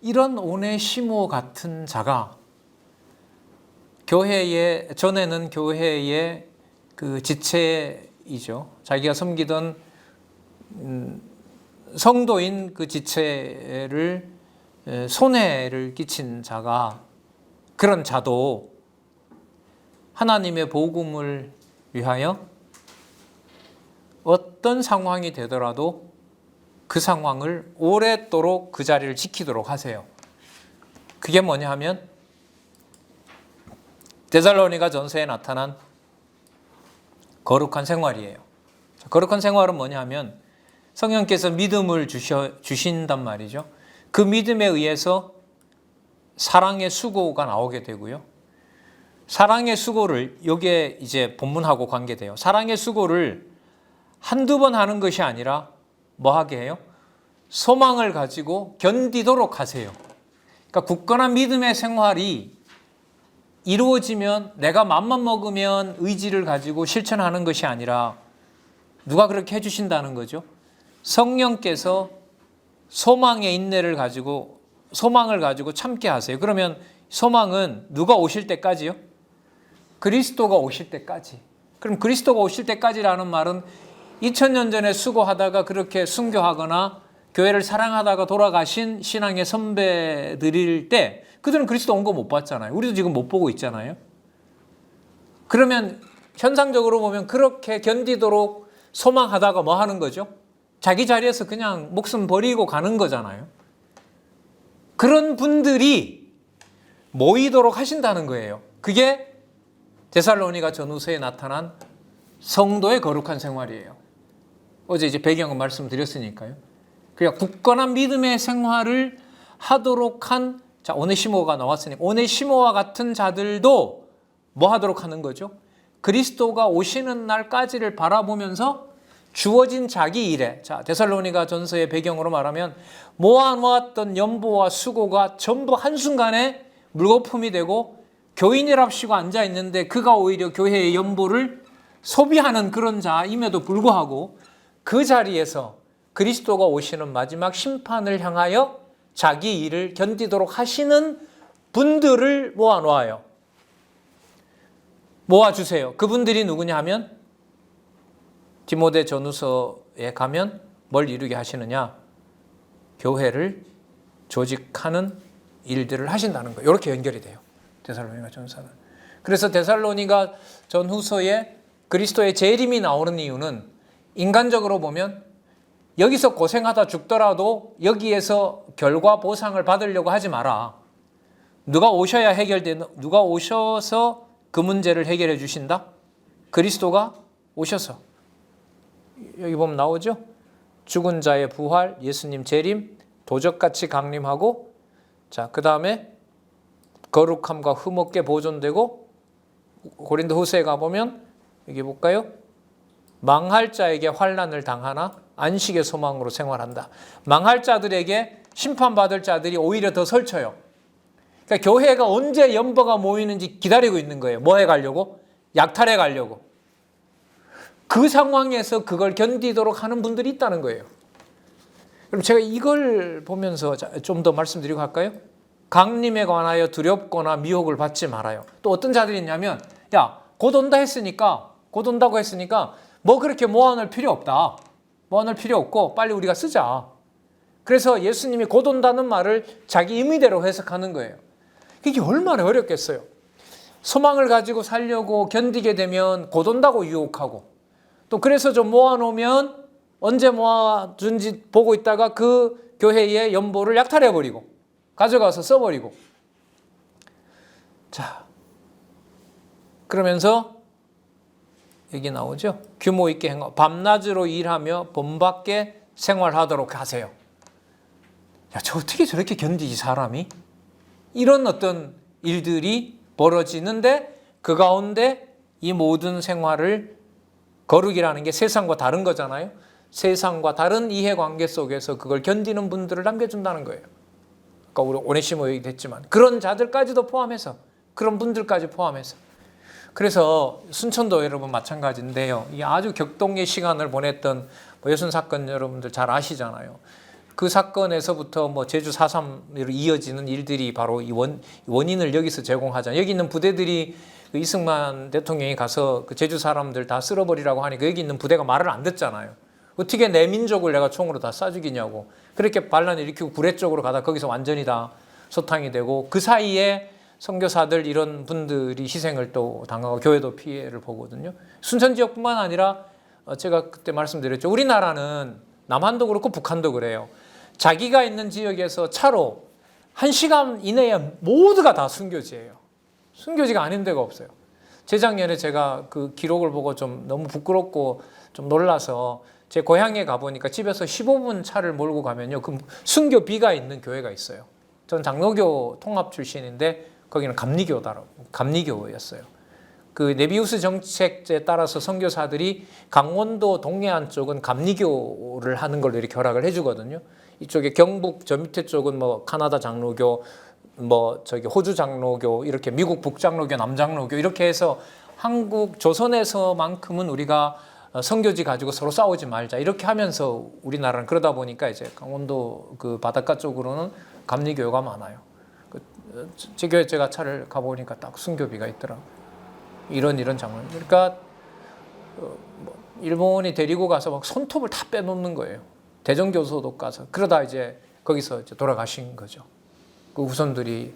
이런 오네시모 같은 자가 교회의, 전에는 교회의 그 지체이죠. 자기가 섬기던 성도인 그 지체를 손해를 끼친 자가, 그런 자도 하나님의 복음을 위하여 어떤 상황이 되더라도 그 상황을 오랫도록 그 자리를 지키도록 하세요. 그게 뭐냐 하면 데살로니가 전서에 나타난 거룩한 생활이에요. 거룩한 생활은 뭐냐 하면 성령께서 믿음을 주신단 말이죠. 그 믿음에 의해서 사랑의 수고가 나오게 되고요. 사랑의 수고를, 여기에 이제 본문하고 관계돼요. 사랑의 수고를 한두 번 하는 것이 아니라 뭐 하게 해요? 소망을 가지고 견디도록 하세요. 그러니까 굳건한 믿음의 생활이 이루어지면 내가 맘만 먹으면 의지를 가지고 실천하는 것이 아니라 누가 그렇게 해주신다는 거죠? 성령께서 소망의 인내를 가지고, 소망을 가지고 참게 하세요. 그러면 소망은 누가 오실 때까지요? 그리스도가 오실 때까지. 그럼 그리스도가 오실 때까지라는 말은 2000년 전에 수고하다가 그렇게 순교하거나 교회를 사랑하다가 돌아가신 신앙의 선배들일 때 그들은 그리스도 온 거 못 봤잖아요. 우리도 지금 못 보고 있잖아요. 그러면 현상적으로 보면 그렇게 견디도록 소망하다가 뭐 하는 거죠? 자기 자리에서 그냥 목숨 버리고 가는 거잖아요. 그런 분들이 모이도록 하신다는 거예요. 그게 데살로니가 전후서에 나타난 성도의 거룩한 생활이에요. 어제 이제 배경을 말씀드렸으니까요. 그러니까 굳건한 믿음의 생활을 하도록 한, 자, 오네시모가 나왔으니 오네시모와 같은 자들도 뭐 하도록 하는 거죠? 그리스도가 오시는 날까지를 바라보면서 주어진 자기 일에, 자, 데살로니가 전서의 배경으로 말하면 모아놓았던 연보와 수고가 전부 한순간에 물거품이 되고 교인이랍시고 앉아있는데 그가 오히려 교회의 연보를 소비하는 그런 자임에도 불구하고 그 자리에서 그리스도가 오시는 마지막 심판을 향하여 자기 일을 견디도록 하시는 분들을 모아놓아요. 모아주세요. 그분들이 누구냐 하면 디모데 전후서에 가면 뭘 이루게 하시느냐? 교회를 조직하는 일들을 하신다는 거예요. 이렇게 연결이 돼요. 데살로니가 전서는. 그래서 데살로니가 전후서에 그리스도의 재림이 나오는 이유는 인간적으로 보면 여기서 고생하다 죽더라도 여기에서 결과 보상을 받으려고 하지 마라. 누가 오셔야 해결되는, 누가 오셔서 그 문제를 해결해 주신다? 그리스도가 오셔서. 여기 보면 나오죠? 죽은 자의 부활, 예수님 재림, 도적같이 강림하고, 자, 그 다음에 거룩함과 흠없게 보존되고, 고린도 후서에 가보면 여기 볼까요? 망할 자에게 환난을 당하나 안식의 소망으로 생활한다. 망할 자들에게 심판받을 자들이 오히려 더 설쳐요. 그러니까 교회가 언제 연보가 모이는지 기다리고 있는 거예요. 뭐 해가려고? 약탈해 가려고. 그 상황에서 그걸 견디도록 하는 분들이 있다는 거예요. 그럼 제가 이걸 보면서 좀 더 말씀드리고 할까요? 강림에 관하여 두렵거나 미혹을 받지 말아요. 또 어떤 자들이 있냐면, 야, 곧 온다 했으니까, 곧 온다고 했으니까 뭐 그렇게 모아놓을 필요 없다. 모아놓을 필요 없고 빨리 우리가 쓰자. 그래서 예수님이 곧 온다는 말을 자기 의미대로 해석하는 거예요. 이게 얼마나 어렵겠어요. 소망을 가지고 살려고 견디게 되면 곧 온다고 유혹하고, 또 그래서 좀 모아놓으면 언제 모아준지 보고 있다가 그 교회의 연보를 약탈해버리고 가져가서 써버리고. 자, 그러면서 여기 나오죠. 규모 있게 행하, 밤낮으로 일하며 본받게 생활하도록 하세요. 야, 저 어떻게 저렇게 견디지 사람이? 이런 어떤 일들이 벌어지는데 그 가운데 이 모든 생활을, 거룩이라는 게 세상과 다른 거잖아요. 세상과 다른 이해관계 속에서 그걸 견디는 분들을 남겨준다는 거예요. 아까 우리 오네시모 얘기했지만 그런 자들까지도 포함해서, 그런 분들까지 포함해서. 그래서 순천도 여러분 마찬가지인데요. 이게 아주 격동의 시간을 보냈던 예순 사건 여러분들 잘 아시잖아요. 그 사건에서부터 뭐 제주 4.3으로 이어지는 일들이 바로 이 원인을 여기서 제공하자. 여기 있는 부대들이 그 이승만 대통령이 가서 그 제주 사람들 다 쓸어버리라고 하니까 여기 있는 부대가 말을 안 듣잖아요. 어떻게 내 민족을 내가 총으로 다 쏴 죽이냐고. 그렇게 반란을 일으키고 구례 쪽으로 가다 거기서 완전히 다 소탕이 되고, 그 사이에 선교사들 이런 분들이 희생을 또 당하고 교회도 피해를 보거든요. 순천 지역뿐만 아니라 제가 그때 말씀드렸죠. 우리나라는 남한도 그렇고 북한도 그래요. 자기가 있는 지역에서 차로 1시간 이내에 모두가 다 순교지예요. 순교지가 아닌 데가 없어요. 재작년에 제가 그 기록을 보고 좀 너무 부끄럽고 좀 놀라서 제 고향에 가보니까 집에서 15분 차를 몰고 가면요, 그 순교비가 있는 교회가 있어요. 전 장로교 통합 출신인데 거기는 감리교였어요. 그 네비우스 정책에 따라서 선교사들이 강원도 동해안 쪽은 감리교를 하는 걸로 이렇게 허락을 해주거든요. 이쪽에 경북 저 밑에 쪽은 뭐 카나다 장로교, 뭐 저기 호주 장로교, 이렇게 미국 북장로교, 남장로교 이렇게 해서 한국 조선에서만큼은 우리가 선교지 가지고 서로 싸우지 말자 이렇게 하면서 우리나라는 그러다 보니까 이제 강원도 그 바닷가 쪽으로는 감리교가 많아요. 제 교회 제가 차를 가보니까 딱 순교비가 있더라고요. 이런 장면. 그러니까 일본이 데리고 가서 막 손톱을 다 빼놓는 거예요. 대전교소도 가서. 그러다 이제 거기서 이제 돌아가신 거죠. 그 후손들이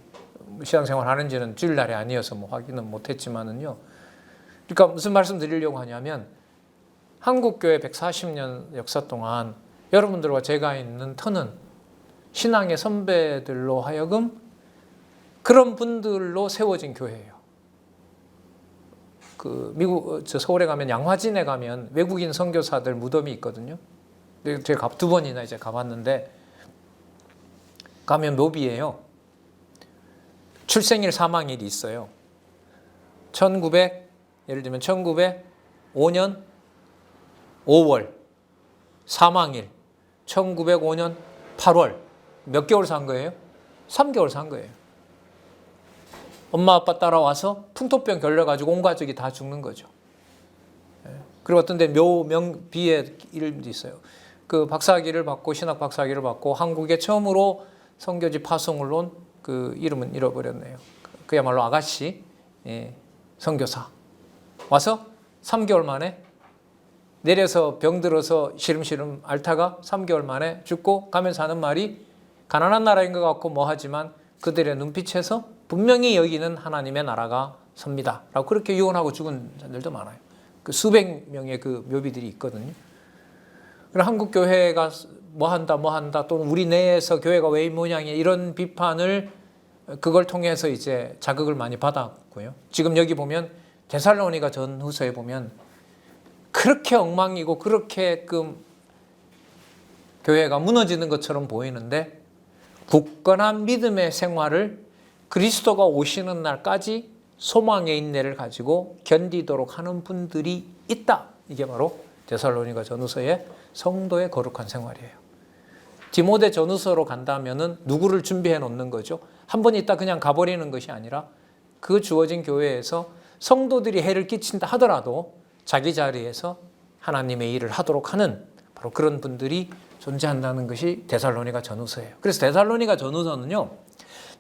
신앙생활 하는지는 주일날이 아니어서 뭐 확인은 못했지만은요. 그러니까 무슨 말씀 드리려고 하냐면, 한국교회 140년 역사 동안 여러분들과 제가 있는 터는 신앙의 선배들로 하여금 그런 분들로 세워진 교회예요. 그 미국 서울에 가면 양화진에 가면 외국인 선교사들 무덤이 있거든요. 제가 2번이나 이제 가봤는데, 가면 묘비예요. 출생일 사망일이 있어요. 예를 들면 1905년 5월 사망일, 1905년 8월. 몇 개월 산 거예요? 3개월 산 거예요. 엄마 아빠 따라와서 풍토병 걸려가지고 온 가족이 다 죽는 거죠. 그리고 어떤 데 묘명비의 이름도 있어요. 그 박사학위를 받고, 신학 박사학위를 받고 한국에 처음으로 선교지 파송을 온 그 이름은 잃어버렸네요. 그야말로 아가씨 선교사 와서 3개월 만에 내려서 병들어서 시름시름 앓다가 3개월 만에 죽고 가면서 하는 말이, 가난한 나라인 것 같고 뭐하지만 그들의 눈빛에서 분명히 여기는 하나님의 나라가 섭니다 라고 그렇게 유언하고 죽은 자들도 많아요. 그 수백 명의 그 묘비들이 있거든요. 그럼 한국 교회가 뭐 한다 또는 우리 내에서 교회가 왜 이 모양이야 이런 비판을 그걸 통해서 이제 자극을 많이 받았고요. 지금 여기 보면 데살로니가 전후서에 보면 그렇게 엉망이고 그렇게 교회가 무너지는 것처럼 보이는데, 굳건한 믿음의 생활을 그리스도가 오시는 날까지 소망의 인내를 가지고 견디도록 하는 분들이 있다. 이게 바로 데살로니가 전후서의 성도의 거룩한 생활이에요. 디모데 전후서로 간다면은 누구를 준비해 놓는 거죠? 한 번 있다 그냥 가버리는 것이 아니라 그 주어진 교회에서 성도들이 해를 끼친다 하더라도 자기 자리에서 하나님의 일을 하도록 하는 바로 그런 분들이 존재한다는 것이 데살로니가 전후서예요. 그래서 데살로니가 전후서는요,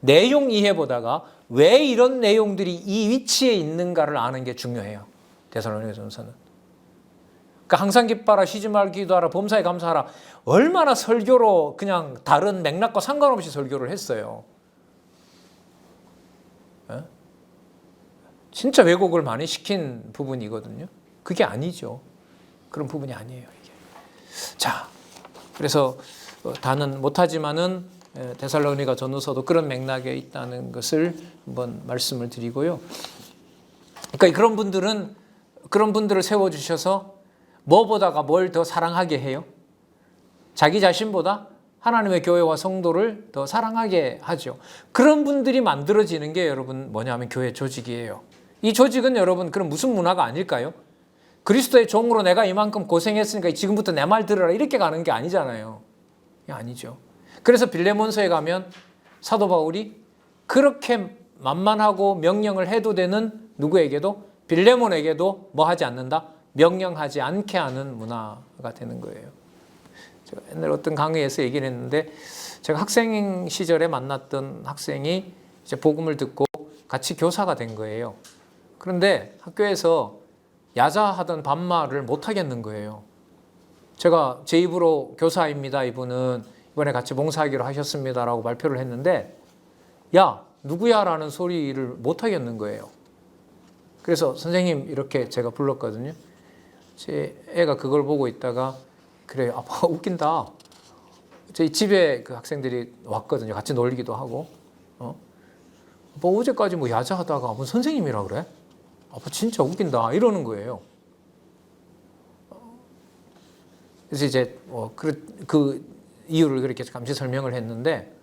내용 이해보다가 왜 이런 내용들이 이 위치에 있는가를 아는 게 중요해요. 데살로니가 전후서는. 그러니까 항상 기뻐하라, 쉬지 말고 기도하라, 범사에 감사하라. 얼마나 설교로 그냥 다른 맥락과 상관없이 설교를 했어요. 진짜 왜곡을 많이 시킨 부분이거든요. 그게 아니죠. 그런 부분이 아니에요, 이게. 자, 그래서 다는 못하지만은 데살로니가 전후서도 그런 맥락에 있다는 것을 한번 말씀을 드리고요. 그러니까 그런 분들을 세워주셔서 뭐보다가 뭘 더 사랑하게 해요? 자기 자신보다 하나님의 교회와 성도를 더 사랑하게 하죠. 그런 분들이 만들어지는 게 여러분 뭐냐면 교회 조직이에요. 이 조직은 여러분 그럼 무슨 문화가 아닐까요? 그리스도의 종으로 내가 이만큼 고생했으니까 지금부터 내 말 들으라 이렇게 가는 게 아니잖아요. 아니죠. 그래서 빌레몬서에 가면 사도 바울이 그렇게 만만하고 명령을 해도 되는 누구에게도, 빌레몬에게도 뭐 하지 않는다? 명령하지 않게 하는 문화가 되는 거예요. 제가 옛날 어떤 강의에서 얘기를 했는데 제가 학생 시절에 만났던 학생이 이제 복음을 듣고 같이 교사가 된 거예요. 그런데 학교에서 야자하던 반말을 못 하겠는 거예요. 제가 제 입으로 교사입니다. 이분은 이번에 같이 봉사하기로 하셨습니다라고 발표를 했는데 야 누구야 라는 소리를 못 하겠는 거예요. 그래서 선생님 이렇게 제가 불렀거든요. 제 애가 그걸 보고 있다가 그래 아빠 웃긴다. 저희 집에 그 학생들이 왔거든요. 같이 놀기도 하고 아빠 어제까지 뭐 야자하다가 뭐 선생님이라 그래? 아빠 진짜 웃긴다 이러는 거예요. 그래서 이제 그 이유를 그렇게 잠시 설명을 했는데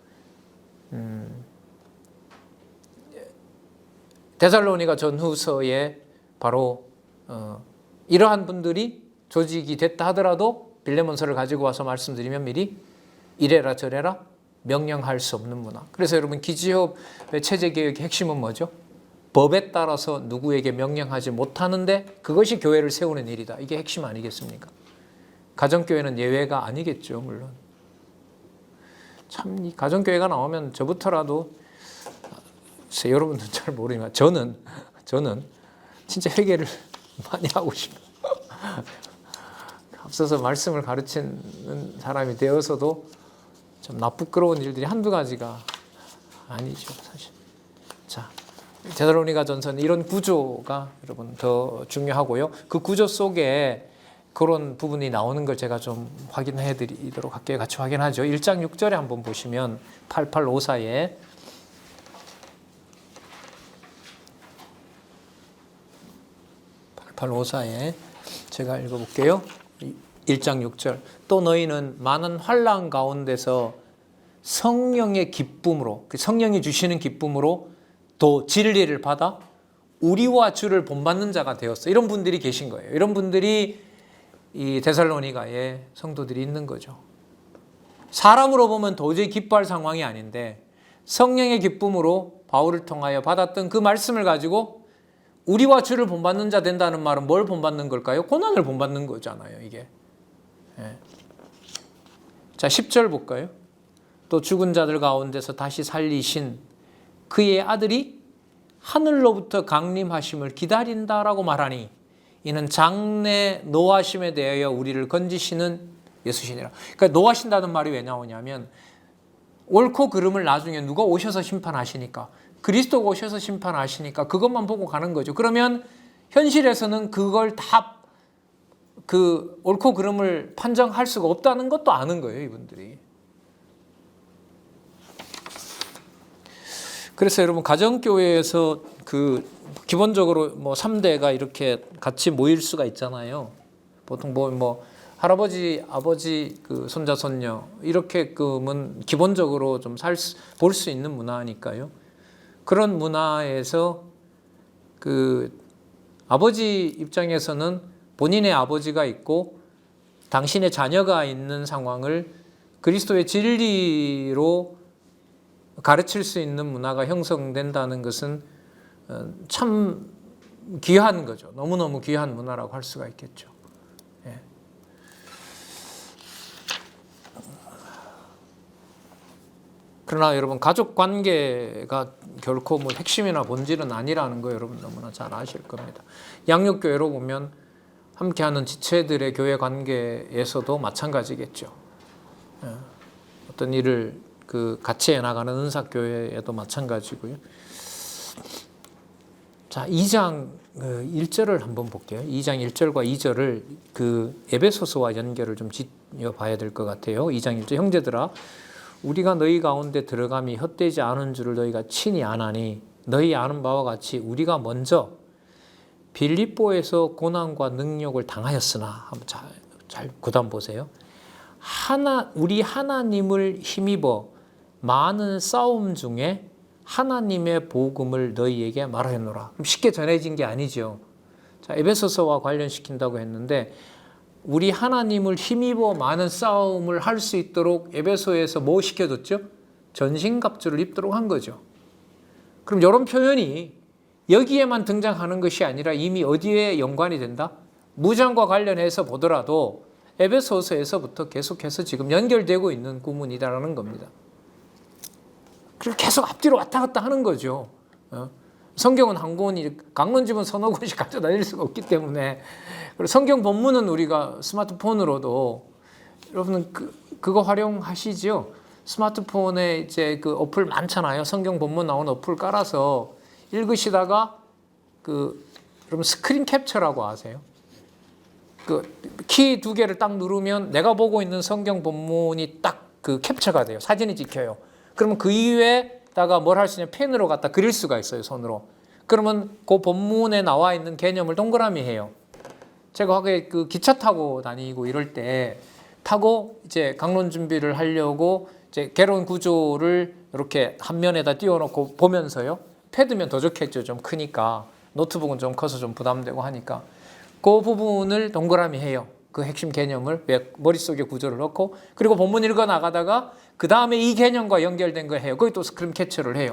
데살로니가 전후서에 바로 이러한 분들이 조직이 됐다 하더라도 빌레몬서를 가지고 와서 말씀드리면 미리 이래라 저래라 명령할 수 없는 문화. 그래서 여러분 기지협의 체제개혁의 핵심은 뭐죠? 법에 따라서 누구에게 명령하지 못하는데 그것이 교회를 세우는 일이다. 이게 핵심 아니겠습니까? 가정교회는 예외가 아니겠죠, 물론. 참, 이 가정교회가 나오면 저부터라도, 여러분들은 잘 모르지만, 저는 진짜 회개를 많이 하고 싶어요. 앞서서 말씀을 가르치는 사람이 되어서도 좀 나쁘끄러운 일들이 한두 가지가 아니죠, 사실. 자, 데살로니가 전서는 이런 구조가 여러분 더 중요하고요. 그 구조 속에 그런 부분이 나오는 걸 제가 좀 확인해 드리도록 할게요. 같이 확인하죠. 1장 6절에 한번 보시면 8854에 제가 읽어볼게요. 1장 6절 또 너희는 많은 환난 가운데서 성령의 기쁨으로 성령이 주시는 기쁨으로 또 진리를 받아 우리와 주를 본받는 자가 되었어. 이런 분들이 계신 거예요. 이런 분들이 이 데살로니가에 성도들이 있는 거죠. 사람으로 보면 도저히 기뻐할 상황이 아닌데 성령의 기쁨으로 바울을 통하여 받았던 그 말씀을 가지고 우리와 주를 본받는 자 된다는 말은 뭘 본받는 걸까요? 고난을 본받는 거잖아요, 이게. 예. 자, 10절 볼까요? 또 죽은 자들 가운데서 다시 살리신 그의 아들이 하늘로부터 강림하심을 기다린다라고 말하니 이는 장래 노하심에 대하여 우리를 건지시는 예수시니라. 그러니까 노하신다는 말이 왜 나오냐면 옳고 그름을 나중에 누가 오셔서 심판하시니까 그리스도가 오셔서 심판하시니까 그것만 보고 가는 거죠. 그러면 현실에서는 그걸 다 그 옳고 그름을 판정할 수가 없다는 것도 아는 거예요, 이분들이. 그래서 여러분 가정교회에서 그 기본적으로 뭐 3대가 이렇게 같이 모일 수가 있잖아요. 보통 뭐 할아버지, 아버지, 그 손자, 손녀 이렇게끔은 기본적으로 좀 볼 수 있는 문화니까요. 그런 문화에서 그 아버지 입장에서는 본인의 아버지가 있고 당신의 자녀가 있는 상황을 그리스도의 진리로 가르칠 수 있는 문화가 형성된다는 것은 참 귀한 거죠. 너무너무 귀한 문화라고 할 수가 있겠죠. 예. 그러나 여러분 가족 관계가 결코 뭐 핵심이나 본질은 아니라는 거 여러분 너무나 잘 아실 겁니다. 양육교회로 보면 함께하는 지체들의 교회 관계에서도 마찬가지겠죠. 예. 어떤 일을 같이 해나가는 은사교회에도 마찬가지고요. 자, 2장 1절을 한번 볼게요. 2장 1절과 2절을 에베소서와 연결을 좀 지어봐야 될 것 같아요. 2장 1절 형제들아 우리가 너희 가운데 들어감이 헛되지 않은 줄을 너희가 친히 아나니 너희 아는 바와 같이 우리가 먼저 빌립보에서 고난과 능력을 당하였으나 한번 잘 구단 보세요. 우리 하나님을 힘입어 많은 싸움 중에 하나님의 복음을 너희에게 말하였노라. 그럼 쉽게 전해진 게 아니죠. 자, 에베소서와 관련시킨다고 했는데 우리 하나님을 힘입어 많은 싸움을 할 수 있도록 에베소에서 뭐 시켜줬죠? 전신갑주를 입도록 한 거죠. 그럼 이런 표현이 여기에만 등장하는 것이 아니라 이미 어디에 연관이 된다? 무장과 관련해서 보더라도 에베소서에서부터 계속해서 지금 연결되고 있는 구문이다라는 겁니다. 그리고 계속 앞뒤로 왔다 갔다 하는 거죠. 성경은 한 권이 강론집은 서너 권씩 가져다닐 수가 없기 때문에, 그리고 성경 본문은 우리가 스마트폰으로도 여러분은 그거 활용하시죠? 스마트폰에 이제 그 어플 많잖아요. 성경 본문 나오는 어플 깔아서 읽으시다가 여러분 스크린 캡처라고 아세요? 키 2개를 딱 누르면 내가 보고 있는 성경 본문이 딱 캡처가 돼요. 사진이 찍혀요. 그러면 그 이외에다가 뭘 할 수 있냐? 펜으로 갖다 그릴 수가 있어요, 손으로. 그러면 그 본문에 나와 있는 개념을 동그라미 해요. 제가 하게 기차 타고 다니고 이럴 때 타고 이제 강론 준비를 하려고 이제 개론 구조를 이렇게 한 면에다 띄워놓고 보면서요. 패드면 더 좋겠죠. 좀 크니까. 노트북은 좀 커서 좀 부담되고 하니까. 그 부분을 동그라미 해요. 그 핵심 개념을 머릿속에 구조를 넣고, 그리고 본문 읽어 나가다가 그 다음에 이 개념과 연결된 거 해요. 거기 또 스크린 캡처를 해요.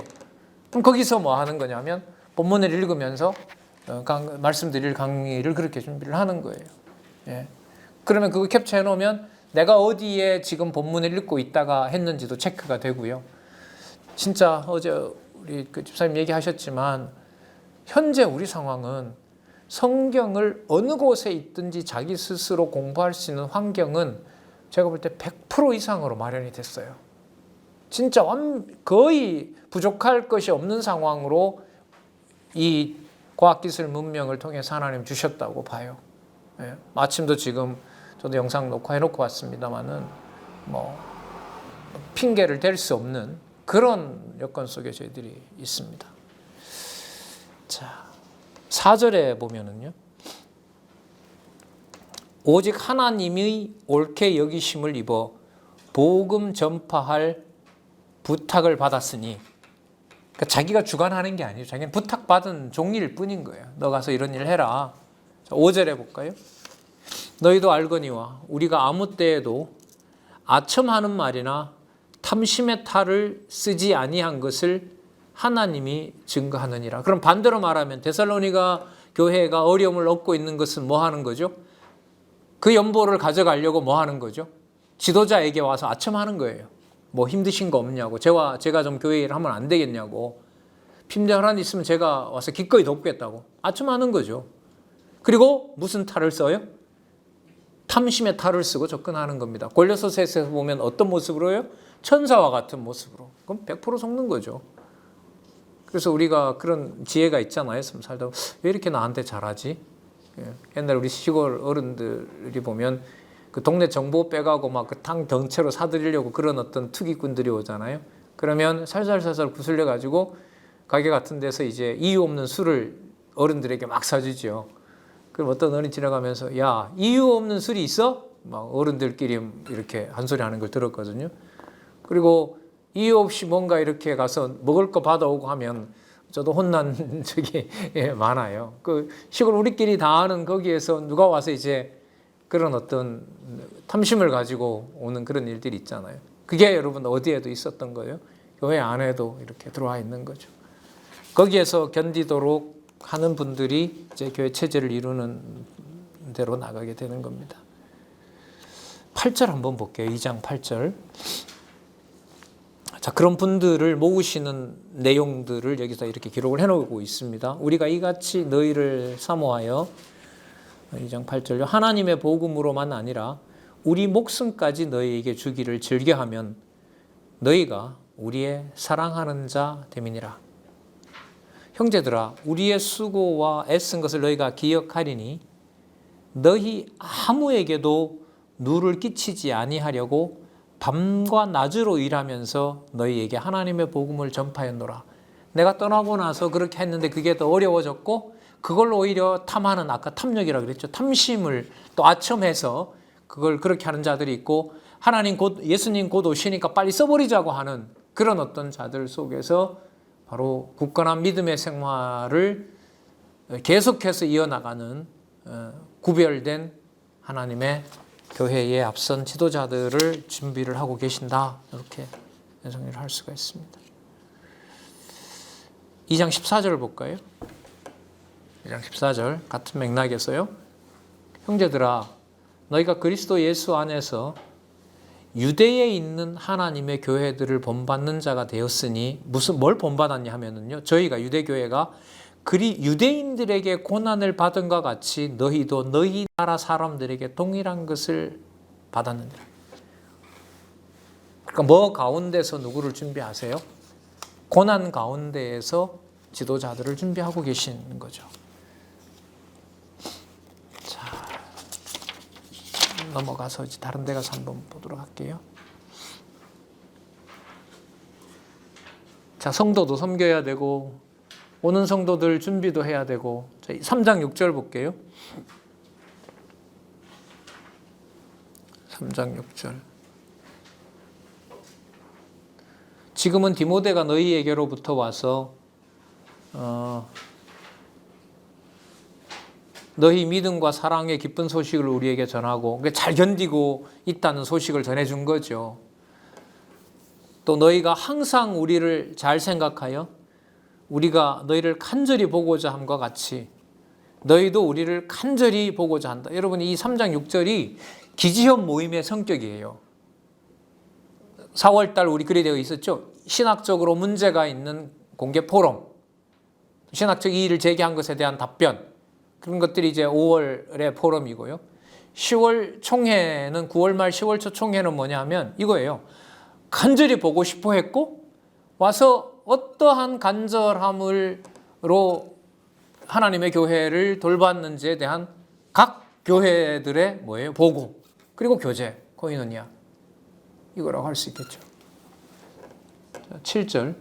그럼 거기서 뭐 하는 거냐면 본문을 읽으면서 말씀드릴 강의를 그렇게 준비를 하는 거예요. 예. 그러면 그거 캡처해 놓으면 내가 어디에 지금 본문을 읽고 있다가 했는지도 체크가 되고요. 진짜 어제 우리 집사님 얘기하셨지만 현재 우리 상황은 성경을 어느 곳에 있든지 자기 스스로 공부할 수 있는 환경은 제가 볼 때 100% 이상으로 마련이 됐어요. 진짜 거의 부족할 것이 없는 상황으로 이 과학기술 문명을 통해서 하나님 주셨다고 봐요. 예. 마침도 지금 저도 영상 녹화해놓고 왔습니다만은 뭐 핑계를 댈 수 없는 그런 여건 속에 저희들이 있습니다. 자, 4절에 보면은요. 오직 하나님의 옳게 여기심을 입어 복음 전파할 부탁을 받았으니, 그러니까 자기가 주관하는 게 아니에요. 자기는 부탁받은 종일 뿐인 거예요. 너 가서 이런 일 해라. 자, 5절에 볼까요? 너희도 알거니와 우리가 아무 때에도 아첨하는 말이나 탐심의 탈을 쓰지 아니한 것을 하나님이 증거하느니라. 그럼 반대로 말하면 데살로니가 교회가 어려움을 얻고 있는 것은 뭐 하는 거죠? 그 연보를 가져가려고 뭐 하는 거죠? 지도자에게 와서 아첨하는 거예요. 뭐 힘드신 거 없냐고, 제가 좀 교회 일을 하면 안 되겠냐고, 필요한 일 있으면 제가 와서 기꺼이 돕겠다고 아첨하는 거죠. 그리고 무슨 탈을 써요? 탐심의 탈을 쓰고 접근하는 겁니다. 골로새서에서 보면 어떤 모습으로요? 천사와 같은 모습으로. 그럼 100% 속는 거죠. 그래서 우리가 그런 지혜가 있잖아요. 살다 왜 이렇게 나한테 잘하지? 옛날 우리 시골 어른들이 보면 그 동네 정보 빼가고 막 그 탕 덩채로 사들이려고 그런 어떤 투기꾼들이 오잖아요. 그러면 살살살살 구슬려 가지고 가게 같은 데서 이제 이유 없는 술을 어른들에게 막 사주죠. 그럼 어떤 어른이 지나가면서 야, 이유 없는 술이 있어? 막 어른들끼리 이렇게 한 소리 하는 걸 들었거든요. 그리고 이유 없이 뭔가 이렇게 가서 먹을 거 받아오고 하면 저도 혼난 적이 많아요. 그 시골 우리끼리 다 아는 거기에서 누가 와서 이제 그런 어떤 탐심을 가지고 오는 그런 일들이 있잖아요. 그게 여러분 어디에도 있었던 거예요? 교회 안에도 이렇게 들어와 있는 거죠. 거기에서 견디도록 하는 분들이 이제 교회 체제를 이루는 대로 나가게 되는 겁니다. 8절 한번 볼게요. 2장 8절. 자, 그런 분들을 모으시는 내용들을 여기서 이렇게 기록을 해놓고 있습니다. 우리가 이같이 너희를 사모하여 2장 8절요. 하나님의 복음으로만 아니라 우리 목숨까지 너희에게 주기를 즐겨하면 너희가 우리의 사랑하는 자 됨이니라. 형제들아, 우리의 수고와 애쓴 것을 너희가 기억하리니 너희 아무에게도 누를 끼치지 아니하려고 밤과 낮으로 일하면서 너희에게 하나님의 복음을 전파했노라. 내가 떠나고 나서 그렇게 했는데 그게 더 어려워졌고 그걸로 오히려 탐하는, 아까 탐욕이라고 그랬죠. 탐심을 또 아첨해서 그걸 그렇게 하는 자들이 있고, 하나님 예수님 곧 오시니까 빨리 써버리자고 하는 그런 어떤 자들 속에서 바로 굳건한 믿음의 생활을 계속해서 이어나가는 구별된 하나님의 교회의 앞선 지도자들을 준비를 하고 계신다. 이렇게 정리를 할 수가 있습니다. 2장 14절을 볼까요? 2장 14절 같은 맥락에서요. 형제들아, 너희가 그리스도 예수 안에서 유대에 있는 하나님의 교회들을 본받는 자가 되었으니 뭘 본받았냐 하면은요. 저희가 유대교회가 유대인들에게 고난을 받은 것 같이 너희도 너희 나라 사람들에게 동일한 것을 받았느니라. 그러니까 뭐 가운데서 누구를 준비하세요? 고난 가운데에서 지도자들을 준비하고 계시는 거죠. 자, 넘어가서 이제 다른 데 가서 한번 보도록 할게요. 자, 성도도 섬겨야 되고 오는 성도들 준비도 해야 되고. 자, 3장 6절 볼게요. 3장 6절. 지금은 디모데가 너희에게로부터 와서 너희 믿음과 사랑의 기쁜 소식을 우리에게 전하고 잘 견디고 있다는 소식을 전해준 거죠. 또 너희가 항상 우리를 잘 생각하여 우리가 너희를 간절히 보고자 함과 같이 너희도 우리를 간절히 보고자 한다. 여러분, 이 3장 6절이 기지협 모임의 성격이에요. 4월달 우리 글이 되어 있었죠. 신학적으로 문제가 있는 공개 포럼, 신학적 이의를 제기한 것에 대한 답변, 그런 것들이 이제 5월의 포럼이고요. 10월 총회는 9월 말 10월 초 총회는 뭐냐 하면 이거예요. 간절히 보고 싶어 했고 와서 어떠한 간절함으로 하나님의 교회를 돌봤는지에 대한 각 교회들의 뭐예요? 보고, 그리고 교제, 코이노니아, 이거라고 할 수 있겠죠. 7절.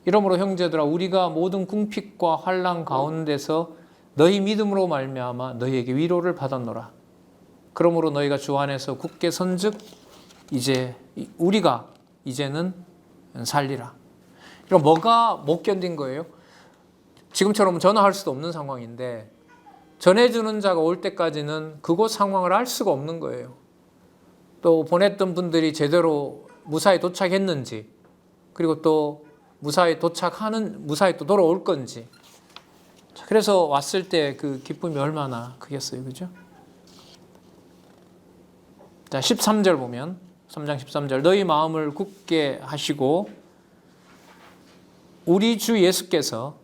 이러므로 형제들아 우리가 모든 궁핍과 환난 가운데서 너희 믿음으로 말미암아 너희에게 위로를 받았노라. 그러므로 너희가 주 안에서 굳게 선즉 이제 우리가 이제는 살리라. 그럼 뭐가 못 견딘 거예요? 지금처럼 전화할 수도 없는 상황인데 전해주는 자가 올 때까지는 그곳 상황을 알 수가 없는 거예요. 또 보냈던 분들이 제대로 무사히 도착했는지, 그리고 또 무사히 또 돌아올 건지. 그래서 왔을 때 그 기쁨이 얼마나 크겠어요, 그죠? 자, 13절 보면 3장 13절. 너희 마음을 굳게 하시고 우리 주 예수께서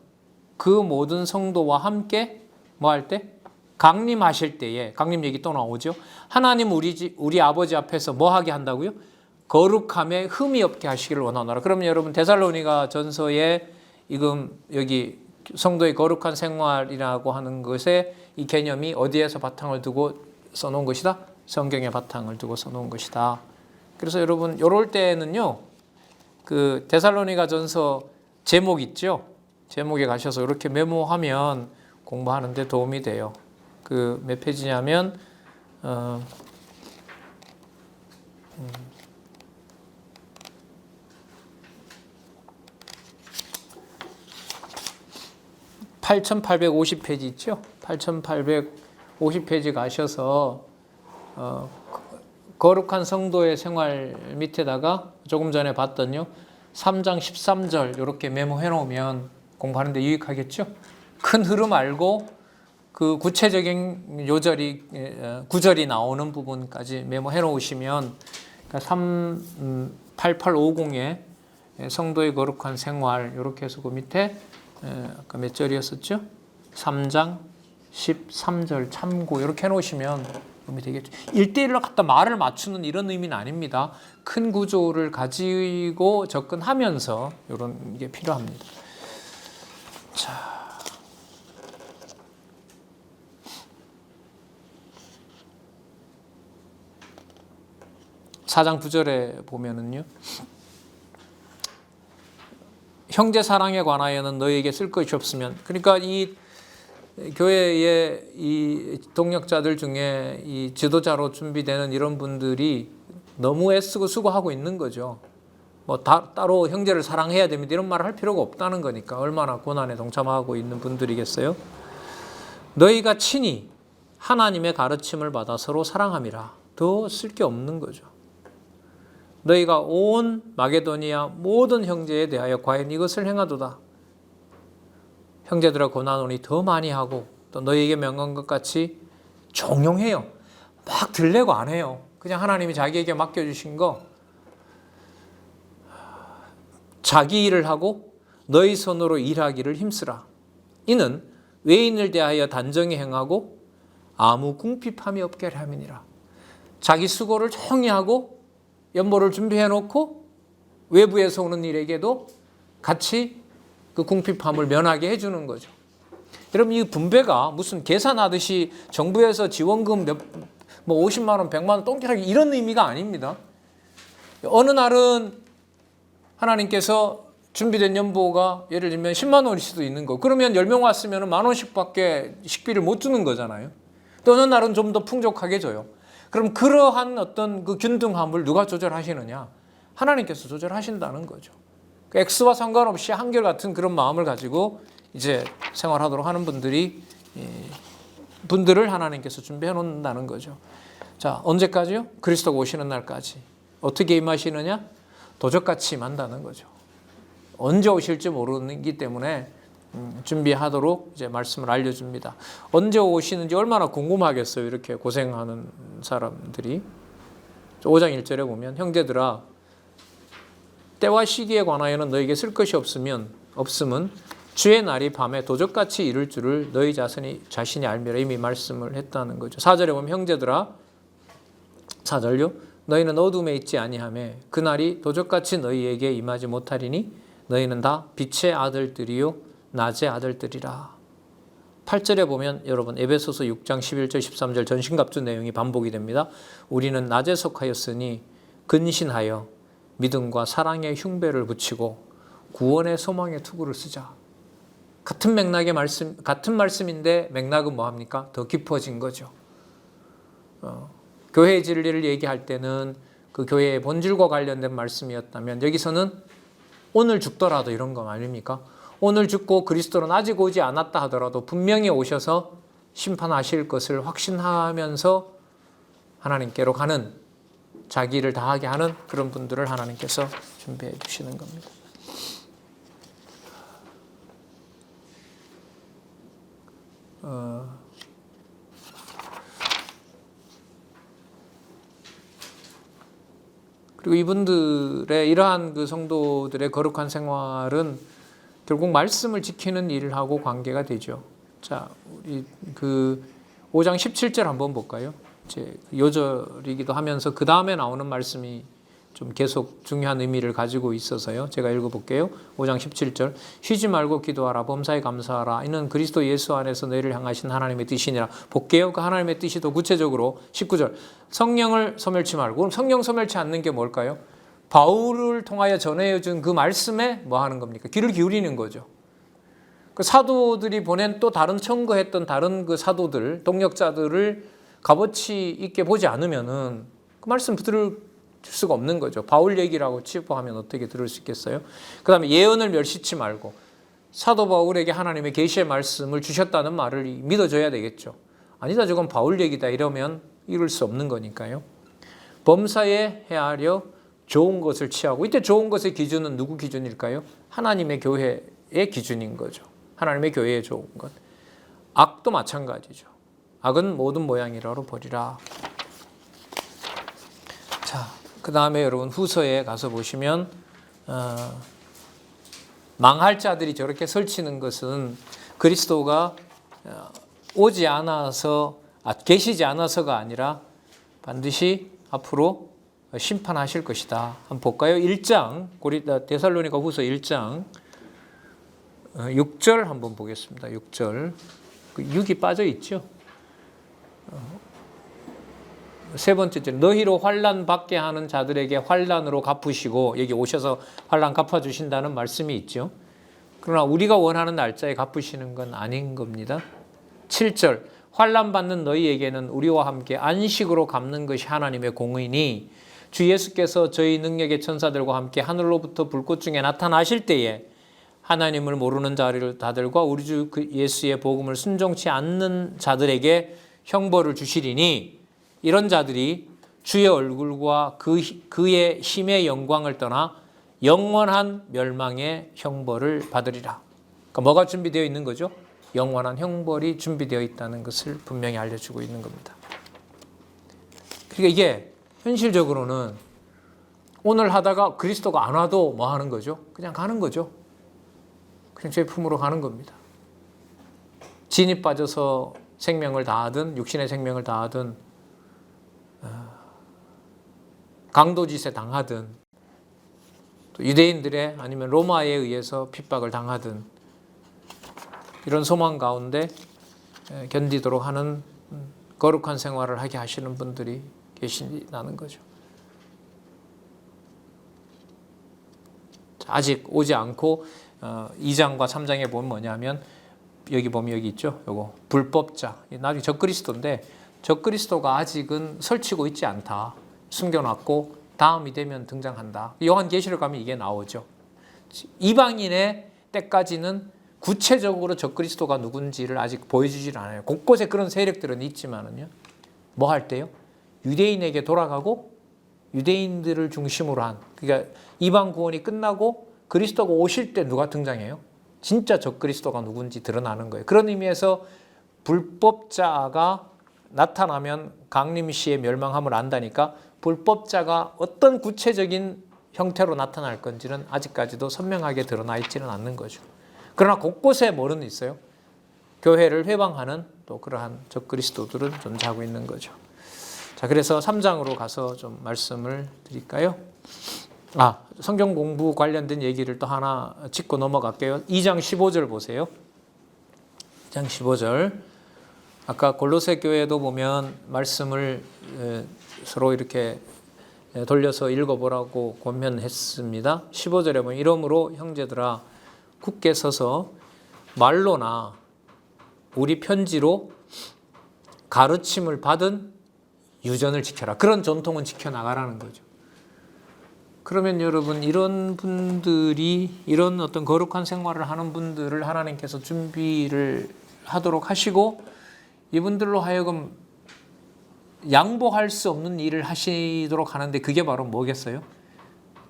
그 모든 성도와 함께 뭐 할 때? 강림하실 때에, 강림 얘기 또 나오죠. 하나님 우리 아버지 앞에서 뭐 하게 한다고요? 거룩함에 흠이 없게 하시기를 원하노라. 그러면 여러분 데살로니가 전서에 지금 여기 성도의 거룩한 생활이라고 하는 것에 이 개념이 어디에서 바탕을 두고 써놓은 것이다? 성경에 바탕을 두고 써놓은 것이다. 그래서 여러분 요럴 때는요, 그 데살로니가 전서 제목 있죠? 제목에 가셔서 이렇게 메모하면 공부하는데 도움이 돼요. 그 몇 페이지냐면 8850페이지 있죠? 8850페이지 가셔서 거룩한 성도의 생활 밑에다가 조금 전에 봤던요 3장 13절 이렇게 메모해 놓으면 공부하는데 유익하겠죠? 큰 흐름 알고 그 구체적인 구절이 나오는 부분까지 메모해 놓으시면, 그러니까 8850의 성도의 거룩한 생활 이렇게 해서 그 밑에 아까 몇 절이었었죠? 3장 13절 참고 이렇게 해놓으시면 도움이 되겠죠. 1대1로 갖다 말을 맞추는 이런 의미는 아닙니다. 큰 구조를 가지고 접근하면서 이런 게 필요합니다. 자, 4장 9절에 보면은요. 형제 사랑에 관하여는 너희에게 쓸 것이 없으면, 그러니까 이 교회의 이 동역자들 중에 이 지도자로 준비되는 이런 분들이 너무 애쓰고 수고하고 있는 거죠. 뭐 따로 형제를 사랑해야 됩니다 이런 말을 할 필요가 없다는 거니까. 얼마나 고난에 동참하고 있는 분들이겠어요. 너희가 친히 하나님의 가르침을 받아 서로 사랑함이라. 더 쓸 게 없는 거죠. 너희가 온 마게도니아 모든 형제에 대하여 과연 이것을 행하도다. 형제들아 고난오니 더 많이 하고 또 너희에게 명한 것 같이 종용해요. 막 들레고 안 해요. 그냥 하나님이 자기에게 맡겨주신 거 자기 일을 하고 너희 손으로 일하기를 힘쓰라. 이는 외인을 대하여 단정히 행하고 아무 궁핍함이 없게 하려 함이니라. 자기 수고를 정리하고 연보를 준비해 놓고 외부에서 오는 일에게도 같이 그 궁핍함을 면하게 해주는 거죠. 여러분, 이 분배가 무슨 계산하듯이 정부에서 지원금 뭐 50만 원, 100만 원 똥기라기 이런 의미가 아닙니다. 어느 날은 하나님께서 준비된 연보가 예를 들면 10만 원일 수도 있는 거. 그러면 10명 왔으면 10,000원씩밖에 식비를 못 주는 거잖아요. 또 어느 날은 좀 더 풍족하게 줘요. 그럼 그러한 어떤 그 균등함을 누가 조절하시느냐? 하나님께서 조절하신다는 거죠. 그 X와 상관없이 한결같은 그런 마음을 가지고 이제 생활하도록 하는 분들을 하나님께서 준비해 놓는다는 거죠. 자, 언제까지요? 그리스도가 오시는 날까지. 어떻게 임하시느냐? 도적같이 임한다는 거죠. 언제 오실지 모르기 때문에 준비하도록 이제 말씀을 알려줍니다. 언제 오시는지 얼마나 궁금하겠어요. 이렇게 고생하는 사람들이. 5장 1절에 보면 형제들아 때와 시기에 관하여는 너에게 쓸 것이 없음은 주의 날이 밤에 도적같이 이를 줄을 너희 자신이 알미라. 이미 말씀을 했다는 거죠. 4절에 보면 형제들아 4절요. 너희는 어둠에 있지 아니하며 그 날이 도적같이 너희에게 임하지 못하리니 너희는 다 빛의 아들들이요 낮의 아들들이라. 8절에 보면 여러분 에베소서 6장 11절 13절 전신갑주 내용이 반복이 됩니다. 우리는 낮에 속하였으니 근신하여 믿음과 사랑의 흉배를 붙이고 구원의 소망의 투구를 쓰자. 같은 맥락의 말씀, 같은 말씀인데 맥락은 뭐합니까? 더 깊어진 거죠. 교회의 진리를 얘기할 때는 그 교회의 본질과 관련된 말씀이었다면 여기서는 오늘 죽더라도 이런 거 아닙니까? 오늘 죽고 그리스도는 아직 오지 않았다 하더라도 분명히 오셔서 심판하실 것을 확신하면서 하나님께로 가는 자기를 다하게 하는 그런 분들을 하나님께서 준비해 주시는 겁니다. 그리고 이분들의 이러한 그 성도들의 거룩한 생활은 결국 말씀을 지키는 일을 하고 관계가 되죠. 자, 우리 그 5장 17절 한번 볼까요? 이제 요절이기도 하면서 그 다음에 나오는 말씀이 좀 계속 중요한 의미를 가지고 있어서요. 제가 읽어볼게요. 5장 17절 쉬지 말고 기도하라 범사에 감사하라 이는 그리스도 예수 안에서 너희를 향하신 하나님의 뜻이니라. 볼게요. 그 하나님의 뜻이 더 구체적으로 19절 성령을 소멸치 말고. 그럼 성령 소멸치 않는 게 뭘까요? 바울을 통하여 전해준 그 말씀에 뭐 하는 겁니까? 귀를 기울이는 거죠. 그 사도들이 보낸 또 다른 청거했던 다른 그 사도들 동역자들을 값어치 있게 보지 않으면은 그 말씀 들을 수가 없는 거죠. 바울 얘기라고 치부하면 어떻게 들을 수 있겠어요? 그 다음에 예언을 멸시치 말고 사도 바울에게 하나님의 계시의 말씀을 주셨다는 말을 믿어줘야 되겠죠. 아니다 저건 바울 얘기다 이러면 읽을 수 없는 거니까요. 범사에 헤아려 좋은 것을 취하고 이때 좋은 것의 기준은 누구 기준일까요? 하나님의 교회의 기준인 거죠. 하나님의 교회의 좋은 것. 악도 마찬가지죠. 악은 모든 모양이라로 버리라. 자, 그 다음에 여러분 후서에 가서 보시면 망할 자들이 저렇게 설치는 것은 그리스도가 오지 않아서 계시지 않아서가 아니라 반드시 앞으로 심판하실 것이다. 한번 볼까요? 1장 데살로니가 후서 1장 6절 한번 보겠습니다. 6절 6이 빠져 있죠. 세 번째 절 너희로 환난 받게 하는 자들에게 환난으로 갚으시고 여기 오셔서 환난 갚아주신다는 말씀이 있죠. 그러나 우리가 원하는 날짜에 갚으시는 건 아닌 겁니다. 7절 환난 받는 너희에게는 우리와 함께 안식으로 갚는 것이 하나님의 공의니 주 예수께서 저희 능력의 천사들과 함께 하늘로부터 불꽃 중에 나타나실 때에 하나님을 모르는 자들과 우리 주 예수의 복음을 순종치 않는 자들에게 형벌을 주시리니 이런 자들이 주의 얼굴과 그의 힘의 영광을 떠나 영원한 멸망의 형벌을 받으리라. 그러니까 뭐가 준비되어 있는 거죠? 영원한 형벌이 준비되어 있다는 것을 분명히 알려주고 있는 겁니다. 그러니까 이게 현실적으로는 오늘 하다가 그리스도가 안 와도 뭐 하는 거죠? 그냥 가는 거죠. 그냥 제 품으로 가는 겁니다. 진이 빠져서 생명을 다하든 육신의 생명을 다하든 강도짓에 당하든 또 유대인들의 아니면 로마에 의해서 핍박을 당하든 이런 소망 가운데 견디도록 하는 거룩한 생활을 하게 하시는 분들이 계시다는 거죠. 아직 오지 않고 2장과 3장에 보면 뭐냐면 여기 보면 여기 있죠. 요거 불법자. 나중에 적그리스도인데 적그리스도가 아직은 설치고 있지 않다. 숨겨놨고 다음이 되면 등장한다. 요한계시록 가면 이게 나오죠. 이방인의 때까지는 구체적으로 적그리스도가 누군지를 아직 보여주질 않아요. 곳곳에 그런 세력들은 있지만은요. 뭐 할 때요? 유대인에게 돌아가고 유대인들을 중심으로 한, 그러니까 이방 구원이 끝나고 그리스도가 오실 때 누가 등장해요? 진짜 적그리스도가 누군지 드러나는 거예요. 그런 의미에서 불법자가 나타나면 강림시의 멸망함을 안다니까 불법자가 어떤 구체적인 형태로 나타날 건지는 아직까지도 선명하게 드러나 있지는 않는 거죠. 그러나 곳곳에 뭐는 있어요? 교회를 회방하는 또 그러한 적그리스도들은 존재하고 있는 거죠. 자, 그래서 3장으로 가서 좀 말씀을 드릴까요? 성경 공부 관련된 얘기를 또 하나 짚고 넘어갈게요. 2장 15절 보세요. 2장 15절. 아까 골로새 교회도 보면 말씀을 서로 이렇게 돌려서 읽어보라고 권면했습니다. 15절에 보면 이러므로 형제들아 굳게 서서 말로나 우리 편지로 가르침을 받은 유전을 지켜라. 그런 전통은 지켜나가라는 거죠. 그러면 여러분 이런 분들이 이런 어떤 거룩한 생활을 하는 분들을 하나님께서 준비를 하도록 하시고 이분들로 하여금 양보할 수 없는 일을 하시도록 하는데 그게 바로 뭐겠어요?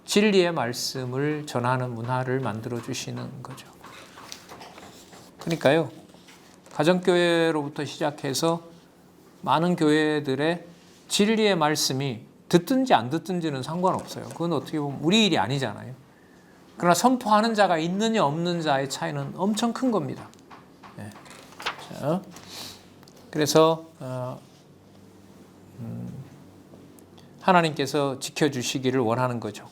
진리의 말씀을 전하는 문화를 만들어 주시는 거죠. 그러니까요. 가정교회로부터 시작해서 많은 교회들의 진리의 말씀이 듣든지 안 듣든지는 상관없어요. 그건 어떻게 보면 우리 일이 아니잖아요. 그러나 선포하는 자가 있느냐 없는 자의 차이는 엄청 큰 겁니다. 네. 자, 그래서 하나님께서 지켜주시기를 원하는 거죠.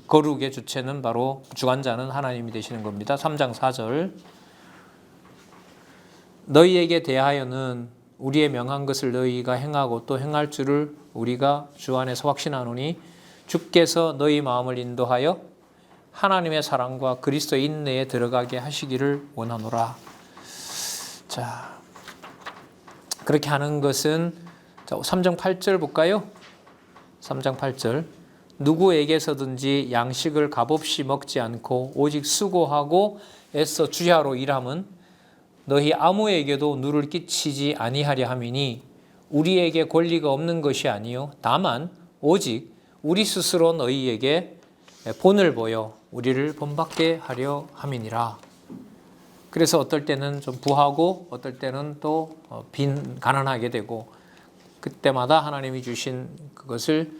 거룩의 주체는 바로 주관자는 하나님이 되시는 겁니다. 3장 4절 너희에게 대하여는 우리의 명한 것을 너희가 행하고 또 행할 줄을 우리가 주 안에서 확신하노니 주께서 너희 마음을 인도하여 하나님의 사랑과 그리스도의 인내에 들어가게 하시기를 원하노라. 자, 그렇게 하는 것은 3장 8절 볼까요? 3장 8절 누구에게서든지 양식을 값없이 먹지 않고 오직 수고하고 애써 주야로 일함은 너희 아무에게도 누를 끼치지 아니하려 함이니 우리에게 권리가 없는 것이 아니요 다만 오직 우리 스스로 너희에게 본을 보여 우리를 본받게 하려 함이니라. 그래서 어떨 때는 좀 부하고 어떨 때는 또 가난하게 되고 그때마다 하나님이 주신 그것을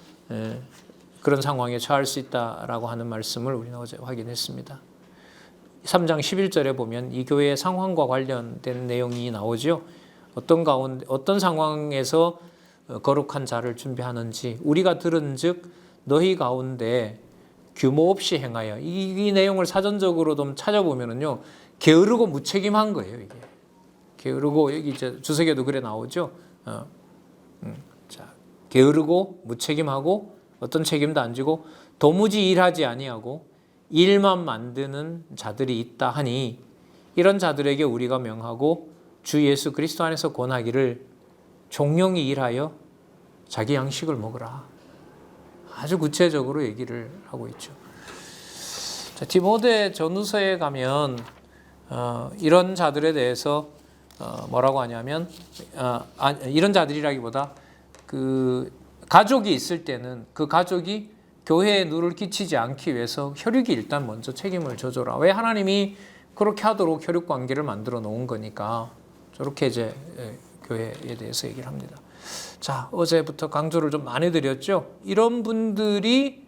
그런 상황에 처할 수 있다라고 하는 말씀을 우리는 어제 확인했습니다. 3장 11절에 보면 이 교회의 상황과 관련된 내용이 나오죠. 어떤 상황에서 거룩한 자를 준비하는지 우리가 들은즉 너희 가운데 규모 없이 행하여 이 내용을 사전적으로 좀 찾아보면은요 게으르고 무책임한 거예요. 이게 게으르고 여기 이제 주석에도 그래 나오죠. 자, 게으르고 무책임하고 어떤 책임도 안 지고 도무지 일하지 아니하고 일만 만드는 자들이 있다 하니 이런 자들에게 우리가 명하고 주 예수 그리스도 안에서 권하기를 종용이 일하여 자기 양식을 먹으라. 아주 구체적으로 얘기를 하고 있죠. 자, 디모데 전후서에 가면 이런 자들에 대해서 뭐라고 하냐면 이런 자들이라기보다 그 가족이 있을 때는 그 가족이 교회에 누를 끼치지 않기 위해서 혈육이 일단 먼저 책임을 져줘라. 왜 하나님이 그렇게 하도록 혈육 관계를 만들어 놓은 거니까 저렇게 이제 교회에 대해서 얘기를 합니다. 자, 어제부터 강조를 좀 많이 드렸죠. 이런 분들이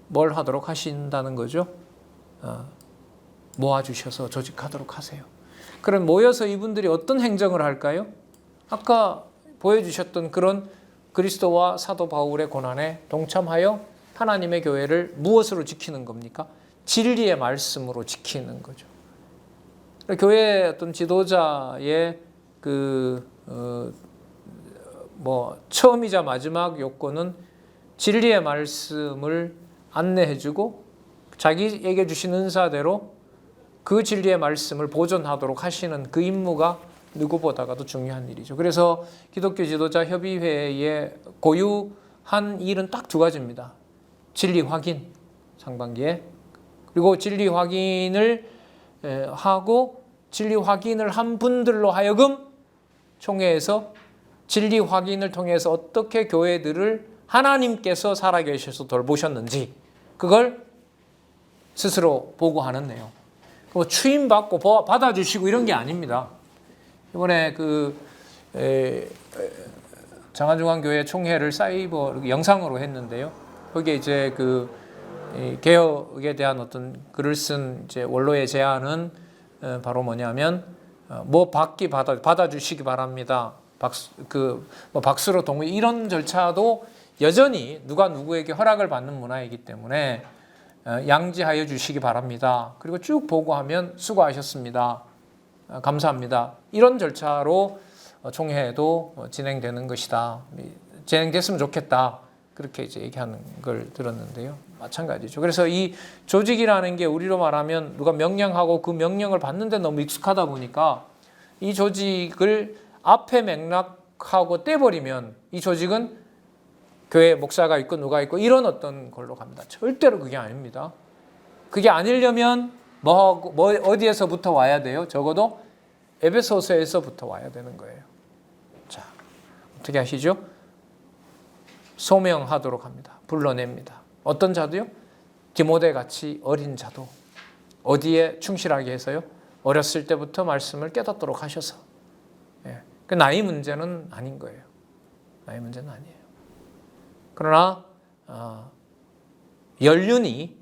뭘 하도록 하신다는 거죠? 모아주셔서 조직하도록 하세요. 그럼 모여서 이분들이 어떤 행정을 할까요? 아까 보여주셨던 그런 그리스도와 사도 바울의 고난에 동참하여 하나님의 교회를 무엇으로 지키는 겁니까? 진리의 말씀으로 지키는 거죠. 교회의 어떤 지도자의 처음이자 마지막 요건은 진리의 말씀을 안내해주고 자기에게 주신 은사대로 그 진리의 말씀을 보존하도록 하시는 그 임무가 누구보다가도 중요한 일이죠. 그래서 기독교 지도자 협의회의 고유한 일은 딱 두 가지입니다. 진리 확인, 상반기에. 그리고 진리 확인을 하고 진리 확인을 한 분들로 하여금 총회에서 진리 확인을 통해서 어떻게 교회들을 하나님께서 살아계셔서 돌보셨는지 그걸 스스로 보고하는 내용. 추임받고 받아주시고 이런 게 아닙니다. 이번에 장안중앙교회 총회를 사이버 영상으로 했는데요. 거기에 이제 개혁에 대한 어떤 글을 쓴 이제 원로의 제안은 바로 뭐냐면 받아주시기 바랍니다. 박수로 동의 이런 절차도 여전히 누가 누구에게 허락을 받는 문화이기 때문에 양지하여 주시기 바랍니다. 그리고 쭉 보고하면 수고하셨습니다. 감사합니다. 이런 절차로 총회도 진행되는 것이다. 진행됐으면 좋겠다. 그렇게 이제 얘기하는 걸 들었는데요. 마찬가지죠. 그래서 이 조직이라는 게 우리로 말하면 누가 명령하고 그 명령을 받는데 너무 익숙하다 보니까 이 조직을 앞에 맥락하고 떼버리면 이 조직은 교회 목사가 있고 누가 있고 이런 어떤 걸로 갑니다. 절대로 그게 아닙니다. 그게 아니려면 어디에서부터 와야 돼요? 적어도 에베소서에서부터 와야 되는 거예요. 자, 어떻게 하시죠? 소명하도록 합니다. 불러냅니다. 어떤 자도요? 디모데 같이 어린 자도 어디에 충실하게 해서요? 어렸을 때부터 말씀을 깨닫도록 하셔서. 그 나이 문제는 아닌 거예요. 나이 문제는 아니에요. 그러나 연륜이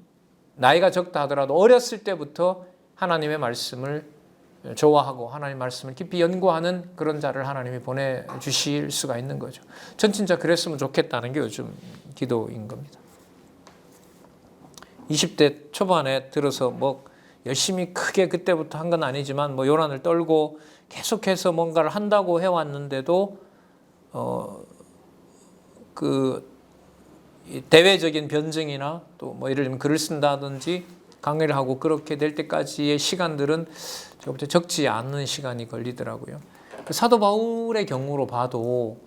나이가 적다 하더라도 어렸을 때부터 하나님의 말씀을 좋아하고 하나님 말씀을 깊이 연구하는 그런 자를 하나님이 보내주실 수가 있는 거죠. 전 진짜 그랬으면 좋겠다는 게 요즘 기도인 겁니다. 20대 초반에 들어서 열심히 크게 그때부터 한 건 아니지만 요란을 떨고 계속해서 뭔가를 한다고 해왔는데도 대외적인 변증이나 또 예를 들면 글을 쓴다든지 강의를 하고 그렇게 될 때까지의 시간들은 제가 볼 때 적지 않은 시간이 걸리더라고요. 사도 바울의 경우로 봐도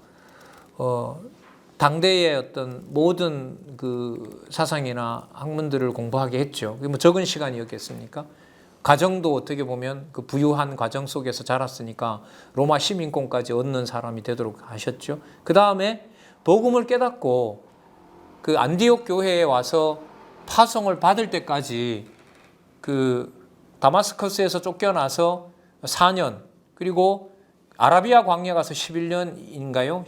당대의 어떤 모든 사상이나 학문들을 공부하게 했죠. 그게 적은 시간이었겠습니까? 가정도 어떻게 보면 그 부유한 과정 속에서 자랐으니까 로마 시민권까지 얻는 사람이 되도록 하셨죠. 그 다음에 복음을 깨닫고 그 안디옥 교회에 와서 파송을 받을 때까지 다마스커스에서 쫓겨나서 4년 그리고 아라비아 광야 가서 11년인가요?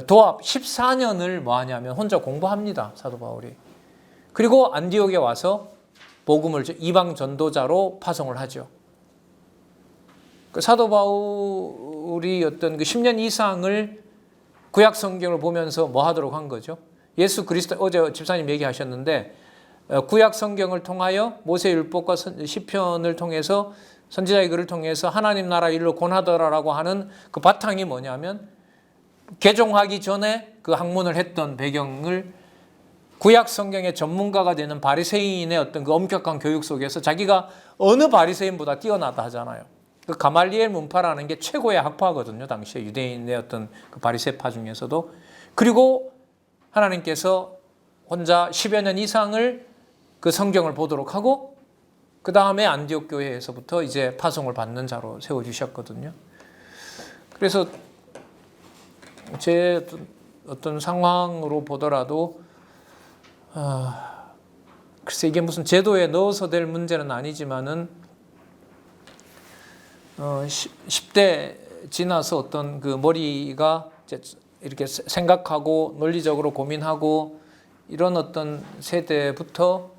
도합 14년을 뭐하냐면 혼자 공부합니다. 사도 바울이. 그리고 안디옥에 와서 복음을 이방 전도자로 파송을 하죠. 사도 바울이 어떤 10년 이상을 구약 성경을 보면서 뭐 하도록 한 거죠? 예수 그리스도 어제 집사님 얘기하셨는데 구약 성경을 통하여 모세 율법과 시편을 통해서 선지자의 글을 통해서 하나님 나라 일로 권하더라라고 하는 그 바탕이 뭐냐면 개종하기 전에 그 학문을 했던 배경을 구약 성경의 전문가가 되는 바리새인의 어떤 그 엄격한 교육 속에서 자기가 어느 바리새인보다 뛰어나다 하잖아요. 그 가말리엘 문파라는 게 최고의 학파거든요. 당시에 유대인의 어떤 그 바리새파 중에서도. 그리고 하나님께서 혼자 10여 년 이상을 그 성경을 보도록 하고 그 다음에 안디옥 교회에서부터 이제 파송을 받는 자로 세워주셨거든요. 그래서 제 어떤 상황으로 보더라도 글쎄 이게 무슨 제도에 넣어서 될 문제는 아니지만은 10대 지나서 어떤 그 머리가 이제 이렇게 생각하고 논리적으로 고민하고 이런 어떤 세대부터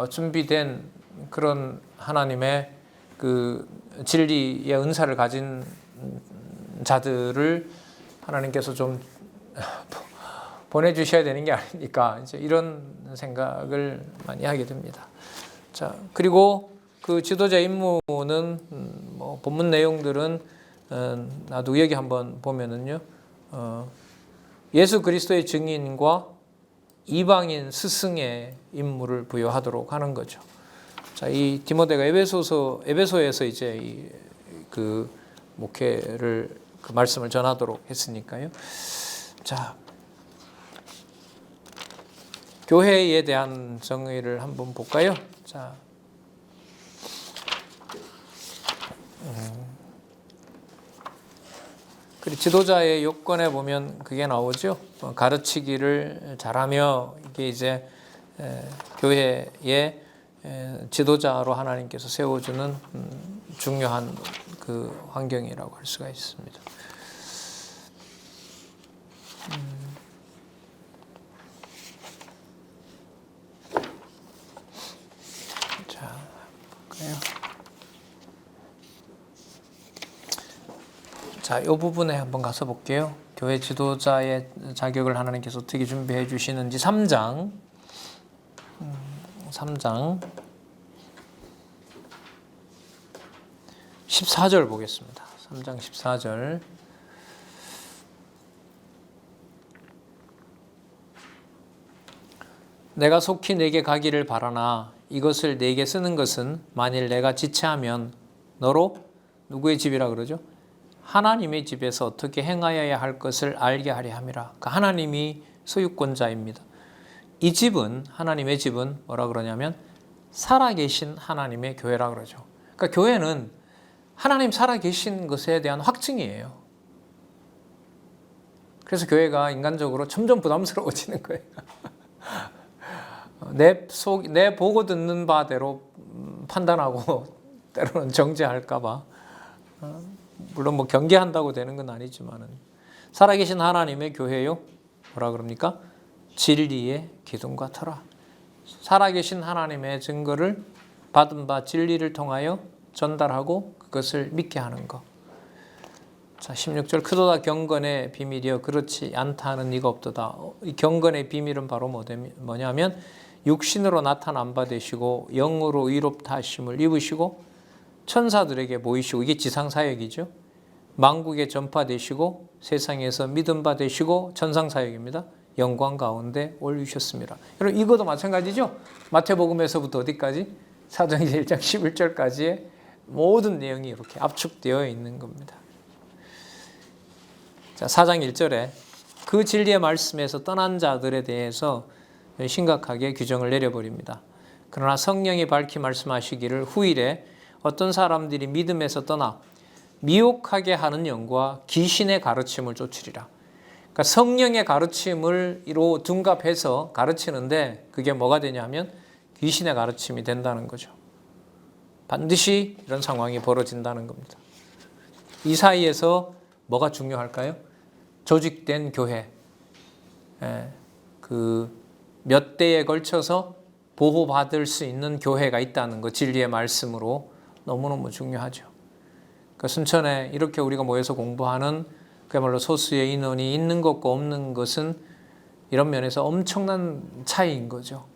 준비된 그런 하나님의 그 진리의 은사를 가진 자들을 하나님께서 좀 보내주셔야 되는 게 아닙니까? 이제 이런 생각을 많이 하게 됩니다. 자, 그리고 그 지도자 임무는 뭐 본문 내용들은 나도 여기 한번 보면은요, 예수 그리스도의 증인과 이방인 스승의 임무를 부여하도록 하는 거죠. 자, 이 디모데가 에베소에서 이제 그 목회를 그 말씀을 전하도록 했으니까요. 자, 교회에 대한 정의를 한번 볼까요? 자, 그리고 지도자의 요건에 보면 그게 나오죠. 가르치기를 잘하며 이게 이제 교회의 지도자로 하나님께서 세워주는 중요한 그 환경이라고 할 수가 있습니다. 자, 볼까요? 자, 이 부분에 한번 가서 볼게요. 교회 지도자의 자격을 하나님께서 어떻게 준비해 주시는지 3장 14절 보겠습니다. 3장 14절. 내가 속히 내게 가기를 바라나 이것을 내게 쓰는 것은 만일 내가 지체하면 너로 누구의 집이라 그러죠? 하나님의 집에서 어떻게 행하여야 할 것을 알게 하려 함이라. 그러니까 하나님이 소유권자입니다. 이 집은, 하나님의 집은 뭐라 그러냐면 살아계신 하나님의 교회라 그러죠. 그러니까 교회는 하나님 살아계신 것에 대한 확증이에요. 그래서 교회가 인간적으로 점점 부담스러워지는 거예요. 내 보고 듣는 바대로 판단하고 때로는 정죄할까 봐. 물론 뭐 경계한다고 되는 건 아니지만은 살아계신 하나님의 교회요. 뭐라 그럽니까? 진리의 기둥과 터라. 살아계신 하나님의 증거를 받은 바 진리를 통하여 전달하고 그것을 믿게 하는 것. 자, 16절 크도다 경건의 비밀이여 그렇지 않다 하는 이가 없도다. 이 경건의 비밀은 바로 뭐냐면 육신으로 나타난 바 되시고 영으로 의롭다 하심을 입으시고 천사들에게 보이시고 이게 지상사역이죠. 만국에 전파되시고 세상에서 믿음 받으시고 천상사역입니다. 영광 가운데 올리셨습니다. 여러분 이것도 마찬가지죠. 마태복음에서부터 어디까지? 사도행전 1장 11절까지의 모든 내용이 이렇게 압축되어 있는 겁니다. 자, 4장 1절에 그 진리의 말씀에서 떠난 자들에 대해서 심각하게 규정을 내려버립니다. 그러나 성령이 밝히 말씀하시기를 후일에 어떤 사람들이 믿음에서 떠나 미혹하게 하는 영과 귀신의 가르침을 쫓으리라. 그러니까 성령의 가르침으로 둔갑해서 가르치는데 그게 뭐가 되냐면 귀신의 가르침이 된다는 거죠. 반드시 이런 상황이 벌어진다는 겁니다. 이 사이에서 뭐가 중요할까요? 조직된 교회, 그 몇 대에 걸쳐서 보호받을 수 있는 교회가 있다는 것, 진리의 말씀으로 너무너무 중요하죠. 그 순천에 이렇게 우리가 모여서 공부하는 그야말로 소수의 인원이 있는 것과 없는 것은 이런 면에서 엄청난 차이인 거죠.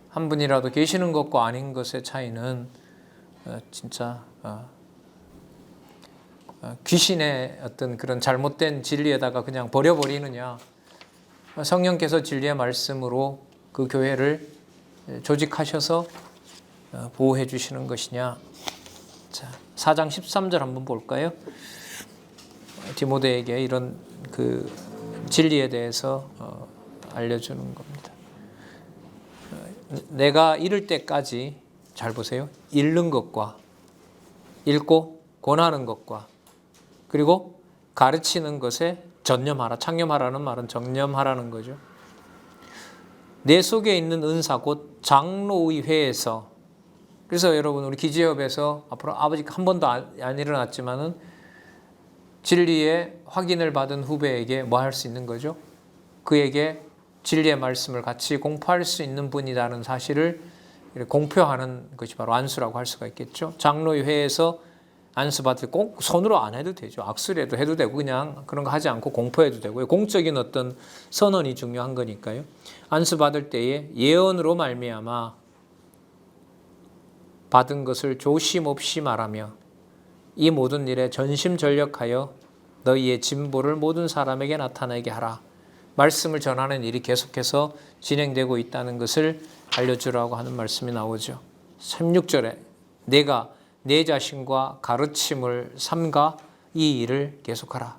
한 분이라도 계시는 것과 아닌 것의 차이는 진짜 귀신의 어떤 그런 잘못된 진리에다가 그냥 버려버리느냐, 성령께서 진리의 말씀으로 그 교회를 조직하셔서 보호해 주시는 것이냐. 자, 4장 13절 한번 볼까요? 디모데에게 이런 그 진리에 대해서 알려주는 겁니다. 내가 이를 때까지 잘 보세요. 읽는 것과 읽고 권하는 것과 그리고 가르치는 것에 전념하라. 창념하라는 말은 전념하라는 거죠. 내 속에 있는 은사 곧 장로의 회에서, 그래서 여러분 우리 기지협에서 앞으로 아버지 한 번도 안 일어났지만은 진리의 확인을 받은 후배에게 뭐 할 수 있는 거죠? 그에게 진리의 말씀을 같이 공포할 수 있는 분이라는 사실을 공표하는 것이 바로 안수라고 할 수가 있겠죠. 장로의 회에서 안수 받을 때 꼭 손으로 안 해도 되죠. 악수라도 해도 되고 그냥 그런 거 하지 않고 공포해도 되고요. 공적인 어떤 선언이 중요한 거니까요. 안수 받을 때에 예언으로 말미암아 받은 것을 조심 없이 말하며 이 모든 일에 전심전력하여 너희의 진보를 모든 사람에게 나타내게 하라. 말씀을 전하는 일이 계속해서 진행되고 있다는 것을 알려주라고 하는 말씀이 나오죠. 16절에 내가 내 자신과 가르침을 삼가 이 일을 계속하라.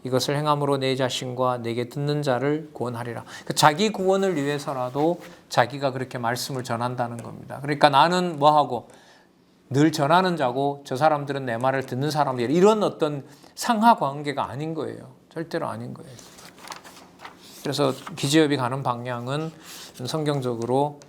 이것을 행함으로 내 자신과 내게 듣는 자를 구원하리라. 자기 구원을 위해서라도 자기가 그렇게 말씀을 전한다는 겁니다. 그러니까 나는 뭐하고 늘 전하는 자고 저 사람들은 내 말을 듣는 사람들, 이런 어떤 상하 관계가 아닌 거예요. 절대로 아닌 거예요. 그래서 기지업이 가는 방향은 성경적으로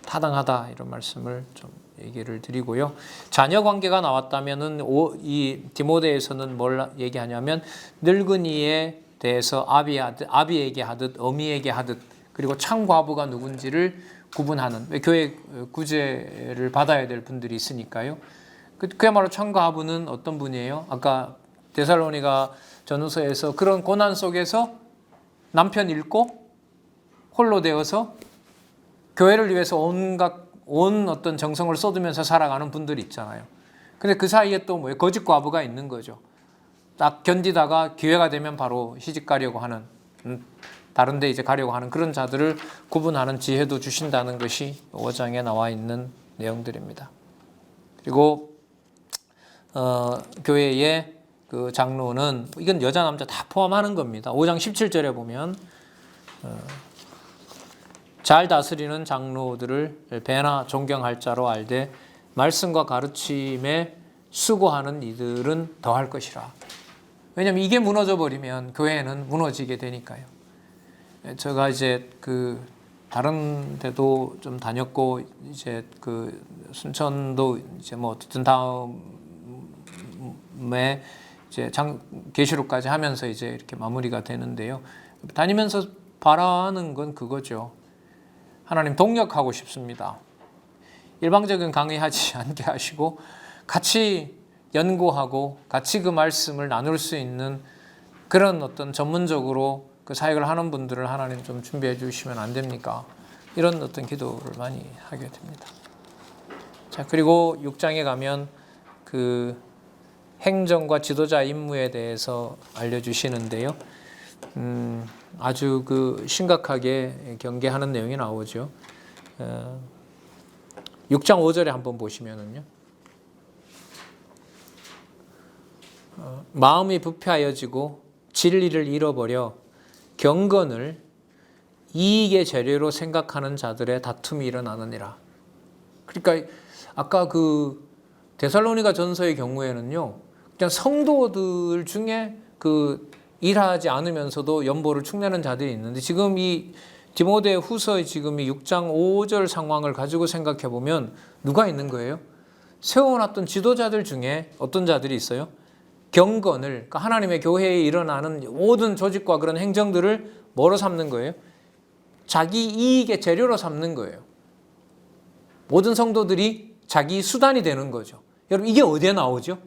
타당하다, 이런 말씀을 좀 얘기를 드리고요. 자녀 관계가 나왔다면은 이 디모데에서는 뭘 얘기하냐면 늙은이에 대해서 아비에게 하듯 어미에게 하듯, 그리고 참과부가 누군지를 구분하는, 교회 구제를 받아야 될 분들이 있으니까요. 그야말로 참과부는 어떤 분이에요? 아까 데살로니가 전후서에서 그런 고난 속에서 남편 잃고 홀로 되어서 교회를 위해서 온 어떤 정성을 쏟으면서 살아가는 분들이 있잖아요. 근데 그 사이에 또 뭐예요? 거짓 과부가 있는 거죠. 딱 견디다가 기회가 되면 바로 시집 가려고 하는, 다른 데 이제 가려고 하는 그런 자들을 구분하는 지혜도 주신다는 것이 5장에 나와 있는 내용들입니다. 그리고 교회의 그 장로는, 이건 여자 남자 다 포함하는 겁니다. 5장 17절에 보면 잘 다스리는 장로들을 배나 존경할 자로 알되 말씀과 가르침에 수고하는 이들은 더할 것이라. 왜냐하면 이게 무너져 버리면 교회는 무너지게 되니까요. 제가 이제 다른 데도 좀 다녔고, 이제 순천도 이제 뭐 어쨌든 다음에 이제 계시록까지 하면서 이제 이렇게 마무리가 되는데요. 다니면서 바라는 건 그거죠. 하나님 동역하고 싶습니다. 일방적인 강의하지 않게 하시고 같이 연구하고 같이 그 말씀을 나눌 수 있는 그런 어떤 전문적으로 그 사역을 하는 분들을 하나님 좀 준비해 주시면 안 됩니까? 이런 어떤 기도를 많이 하게 됩니다. 자, 그리고 6장에 가면 그 행정과 지도자 임무에 대해서 알려주시는데요. 아주 심각하게 경계하는 내용이 나오죠. 6장 5절에 한번 보시면은요. 마음이 부패하여지고 진리를 잃어버려 경건을 이익의 재료로 생각하는 자들의 다툼이 일어나느니라. 그러니까 아까 데살로니가 전서의 경우에는요, 그냥 성도들 중에 일하지 않으면서도 연보를 축내는 자들이 있는데, 지금 이 디모데 후서의 지금 이 6장 5절 상황을 가지고 생각해 보면 누가 있는 거예요? 세워놨던 지도자들 중에 어떤 자들이 있어요? 경건을, 그러니까 하나님의 교회에 일어나는 모든 조직과 그런 행정들을 뭐로 삼는 거예요? 자기 이익의 재료로 삼는 거예요. 모든 성도들이 자기 수단이 되는 거죠. 여러분, 이게 어디에 나오죠?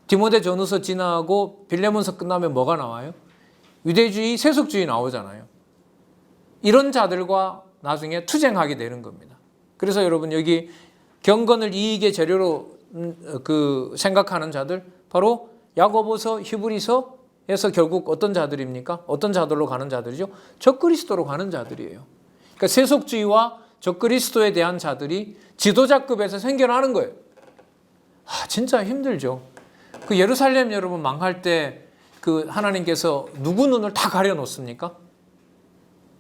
디모데 전후서 지나고 빌레몬서 끝나면 뭐가 나와요? 유대주의, 세속주의 나오잖아요. 이런 자들과 나중에 투쟁하게 되는 겁니다. 그래서 여러분, 여기 경건을 이익의 재료로 생각하는 자들, 바로 야고보서, 히브리서에서 결국 어떤 자들입니까? 어떤 자들로 가는 자들이죠? 적그리스도로 가는 자들이에요. 그러니까 세속주의와 적그리스도에 대한 자들이 지도자급에서 생겨나는 거예요. 진짜 힘들죠. 예루살렘 여러분 망할 때 하나님께서 누구 눈을 다 가려 놓습니까?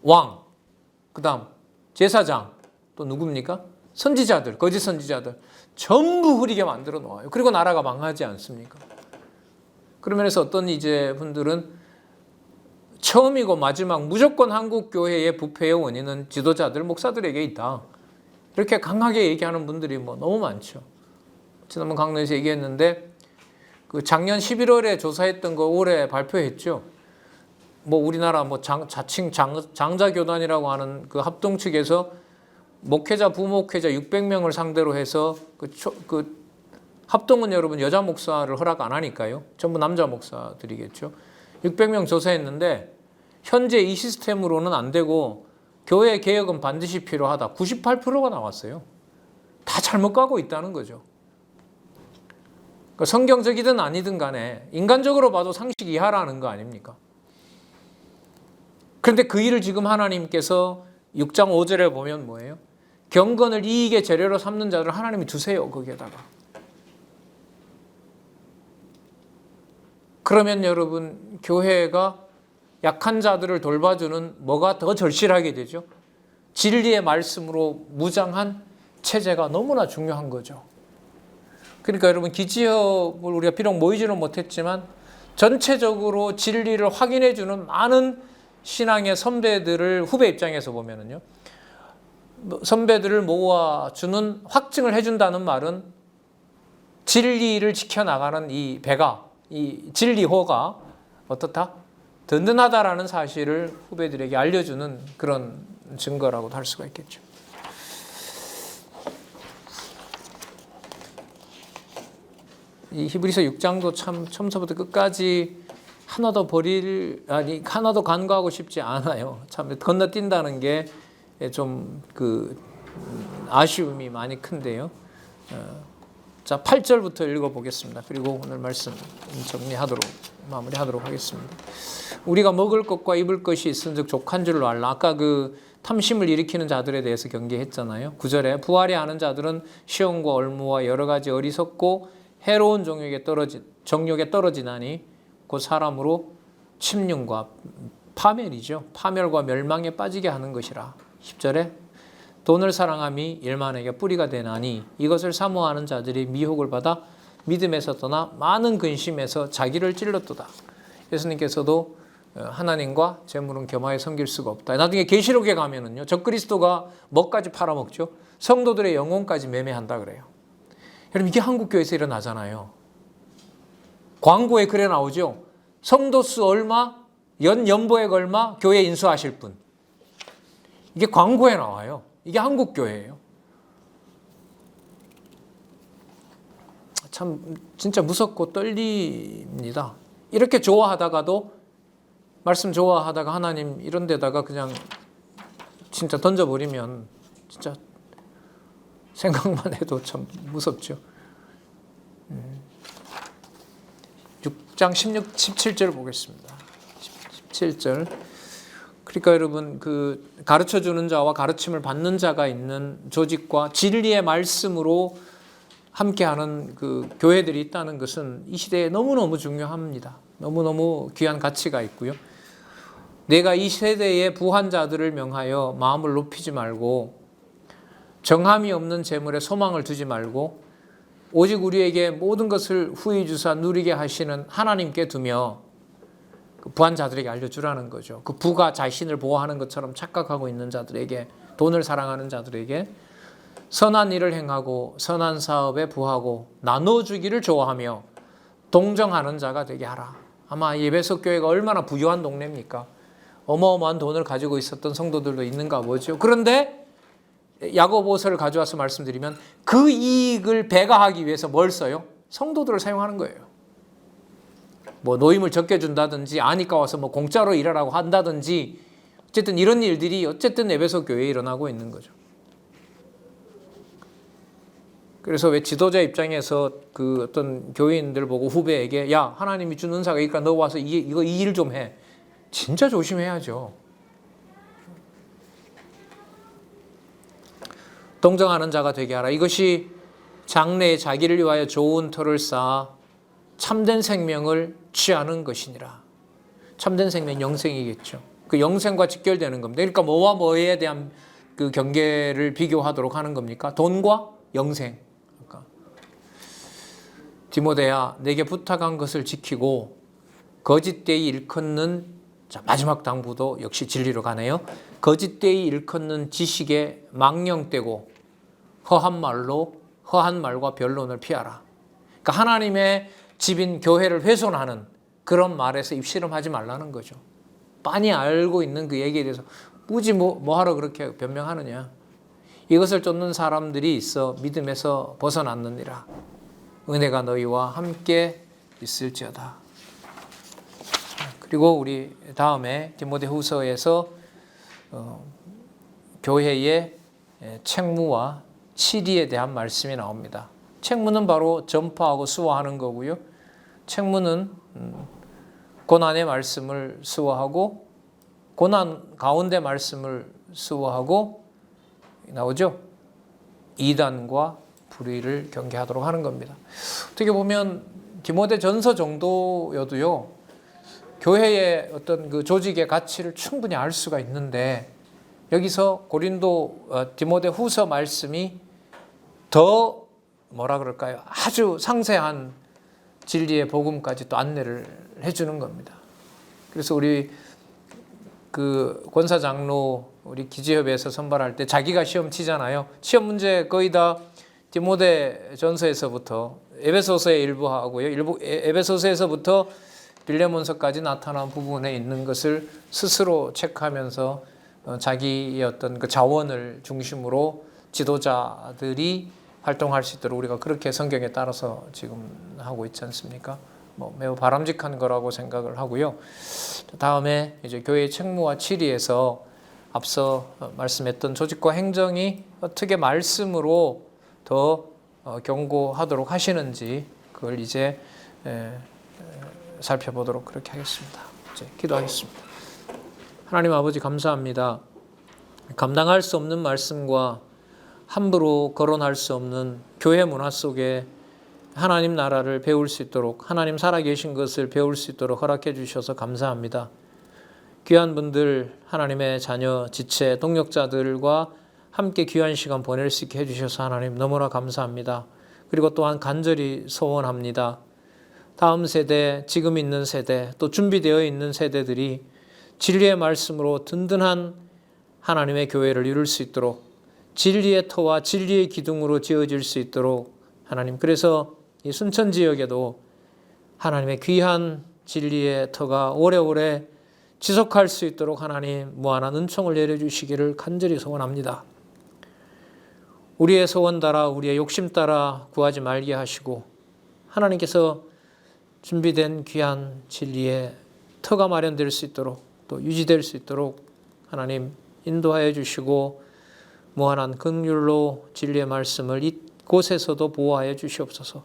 왕, 그 다음 제사장, 또 누굽니까? 선지자들, 거짓 선지자들 전부 흐리게 만들어 놓아요. 그리고 나라가 망하지 않습니까? 그러면서 어떤 이제 분들은 처음이고 마지막 무조건 한국 교회의 부패의 원인은 지도자들, 목사들에게 있다, 이렇게 강하게 얘기하는 분들이 너무 많죠. 지난번 강론에서 얘기했는데 그 작년 11월에 조사했던 거 올해 발표했죠. 뭐 우리나라 뭐 자칭 장자교단이라고 하는 그 합동 측에서 목회자, 부목회자 600명을 상대로 해서 그 합동은 여러분 여자 목사를 허락 안 하니까요. 전부 남자 목사들이겠죠. 600명 조사했는데 현재 이 시스템으로는 안 되고 교회 개혁은 반드시 필요하다. 98%가 나왔어요. 다 잘못 가고 있다는 거죠. 그러니까 성경적이든 아니든 간에 인간적으로 봐도 상식 이하라는 거 아닙니까? 그런데 그 일을 지금 하나님께서 6장 5절에 보면 뭐예요? 경건을 이익의 재료로 삼는 자들을 하나님이 두세요. 거기에다가. 그러면 여러분 교회가 약한 자들을 돌봐주는 뭐가 더 절실하게 되죠? 진리의 말씀으로 무장한 체제가 너무나 중요한 거죠. 그러니까 여러분 기지협을 우리가 비록 모이지는 못했지만 전체적으로 진리를 확인해주는 많은 신앙의 선배들을 후배 입장에서 보면은요, 선배들을 모아주는 확증을 해준다는 말은 진리를 지켜나가는 이 배가, 이 진리호가 어떻다? 든든하다라는 사실을 후배들에게 알려주는 그런 증거라고도 할 수가 있겠죠. 이 히브리서 6장도 참 처음부터 끝까지 하나도 하나도 간과하고 싶지 않아요. 참 건너뛴다는 게 좀 아쉬움이 많이 큰데요. 자, 8절부터 읽어보겠습니다. 그리고 오늘 말씀 마무리하도록 하겠습니다. 우리가 먹을 것과 입을 것이 있은즉 족한 줄로 알라. 아까 그 탐심을 일으키는 자들에 대해서 경계했잖아요. 9절에 부활이 아는 자들은 시험과 얼무와 여러 가지 어리석고 해로운 정욕에 떨어지나니 곧 사람으로 침륜과 파멸이죠. 파멸과 멸망에 빠지게 하는 것이라. 10절에 돈을 사랑함이 일만에게 뿌리가 되나니 이것을 사모하는 자들이 미혹을 받아 믿음에서 떠나 많은 근심에서 자기를 찔렀도다. 예수님께서도 하나님과 재물은 겸하여 섬길 수가 없다. 나중에 계시록에 가면은요, 적그리스도가 뭐까지 팔아먹죠? 성도들의 영혼까지 매매한다 그래요. 여러분 이게 한국교회에서 일어나잖아요. 광고에 그래 나오죠. 성도수 얼마, 연보액 얼마, 교회 인수하실 분. 이게 광고에 나와요. 이게 한국교회예요. 참 진짜 무섭고 떨립니다. 이렇게 좋아하다가도 말씀 좋아하다가 하나님 이런 데다가 그냥 진짜 던져버리면 진짜 생각만 해도 참 무섭죠. 6장 17절 보겠습니다. 17절. 그러니까 여러분 가르쳐주는 자와 가르침을 받는 자가 있는 조직과 진리의 말씀으로 함께하는 교회들이 있다는 것은 이 시대에 너무너무 중요합니다. 너무너무 귀한 가치가 있고요. 내가 이 세대의 부한 자들을 명하여 마음을 높이지 말고 정함이 없는 재물에 소망을 두지 말고 오직 우리에게 모든 것을 후히 주사 누리게 하시는 하나님께 두며 부한 자들에게 알려주라는 거죠. 그 부가 자신을 보호하는 것처럼 착각하고 있는 자들에게, 돈을 사랑하는 자들에게 선한 일을 행하고 선한 사업에 부하고 나눠주기를 좋아하며 동정하는 자가 되게 하라. 아마 에베소 교회가 얼마나 부유한 동네입니까? 어마어마한 돈을 가지고 있었던 성도들도 있는가 보죠. 그런데 야고보서를 가져와서 말씀드리면 그 이익을 배가하기 위해서 뭘 써요? 성도들을 사용하는 거예요. 뭐 노임을 적게 준다든지 아니까 와서 뭐 공짜로 일하라고 한다든지 어쨌든 이런 일들이 어쨌든 에베소 교회에 일어나고 있는 거죠. 그래서 왜 지도자 입장에서 어떤 교인들 보고 후배에게 야 하나님이 준 은사가 있으니까 너 와서 이 일 좀 해. 진짜 조심해야죠. 동정하는 자가 되게 하라. 이것이 장래에 자기를 위하여 좋은 터를 쌓아 참된 생명을 취하는 것이니라. 참된 생명 영생이겠죠. 그 영생과 직결되는 겁니다. 그러니까 뭐와 뭐에 대한 경계를 비교하도록 하는 겁니까? 돈과 영생. 그러니까 디모데야 내게 부탁한 것을 지키고 거짓되이 일컫는 마지막 당부도 역시 진리로 가네요. 거짓되이 일컫는 지식에 망령되고 허한 말과 변론을 피하라. 그러니까 하나님의 집인 교회를 훼손하는 그런 말에서 입씨름하지 말라는 거죠. 빤히 알고 있는 그 얘기에 대해서 굳이 뭐하러 그렇게 변명하느냐. 이것을 쫓는 사람들이 있어 믿음에서 벗어났느니라. 은혜가 너희와 함께 있을지어다. 그리고 우리 다음에 디모데후서에서 교회의 책무와 치리에 대한 말씀이 나옵니다. 책무는 바로 전파하고 수호하는 거고요. 책무는 고난의 말씀을 수호하고 고난 가운데 말씀을 수호하고 나오죠. 이단과 불의를 경계하도록 하는 겁니다. 어떻게 보면 디모데전서 정도여도요. 교회의 어떤 그 조직의 가치를 충분히 알 수가 있는데 여기서 디모데후서 말씀이 더 뭐라 그럴까요? 아주 상세한 진리의 복음까지 또 안내를 해주는 겁니다. 그래서 우리 그 권사 장로 우리 기지협에서 선발할 때 자기가 시험 치잖아요. 시험 문제 거의 다 디모데전서에서부터 에베소서의 일부 하고요. 에베소서에서부터 빌레몬서까지 나타난 부분에 있는 것을 스스로 체크하면서 자기의 어떤 그 자원을 중심으로 지도자들이 활동할 수 있도록 우리가 그렇게 성경에 따라서 지금 하고 있지 않습니까? 매우 바람직한 거라고 생각을 하고요. 다음에 이제 교회의 책무와 치리에서 앞서 말씀했던 조직과 행정이 어떻게 말씀으로 더 경고하도록 하시는지 그걸 이제 살펴보도록 그렇게 하겠습니다. 이제 기도하겠습니다. 하나님 아버지 감사합니다. 감당할 수 없는 말씀과 함부로 거론할 수 없는 교회 문화 속에 하나님 나라를 배울 수 있도록 하나님 살아계신 것을 배울 수 있도록 허락해 주셔서 감사합니다. 귀한 분들 하나님의 자녀 지체 동역자들과 함께 귀한 시간 보낼 수 있게 해주셔서 하나님 너무나 감사합니다. 그리고 또한 간절히 소원합니다. 다음 세대, 지금 있는 세대, 또 준비되어 있는 세대들이 진리의 말씀으로 든든한 하나님의 교회를 이룰 수 있도록 진리의 터와 진리의 기둥으로 지어질 수 있도록 하나님 그래서 이 순천 지역에도 하나님의 귀한 진리의 터가 오래오래 지속할 수 있도록 하나님 무한한 은총을 내려주시기를 간절히 소원합니다. 우리의 소원 따라 우리의 욕심 따라 구하지 말게 하시고 하나님께서 준비된 귀한 진리의 터가 마련될 수 있도록 또 유지될 수 있도록 하나님 인도하여 주시고 무한한 긍휼로 진리의 말씀을 이곳에서도 보호하여 주시옵소서.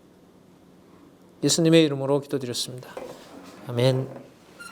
예수님의 이름으로 기도드렸습니다. 아멘.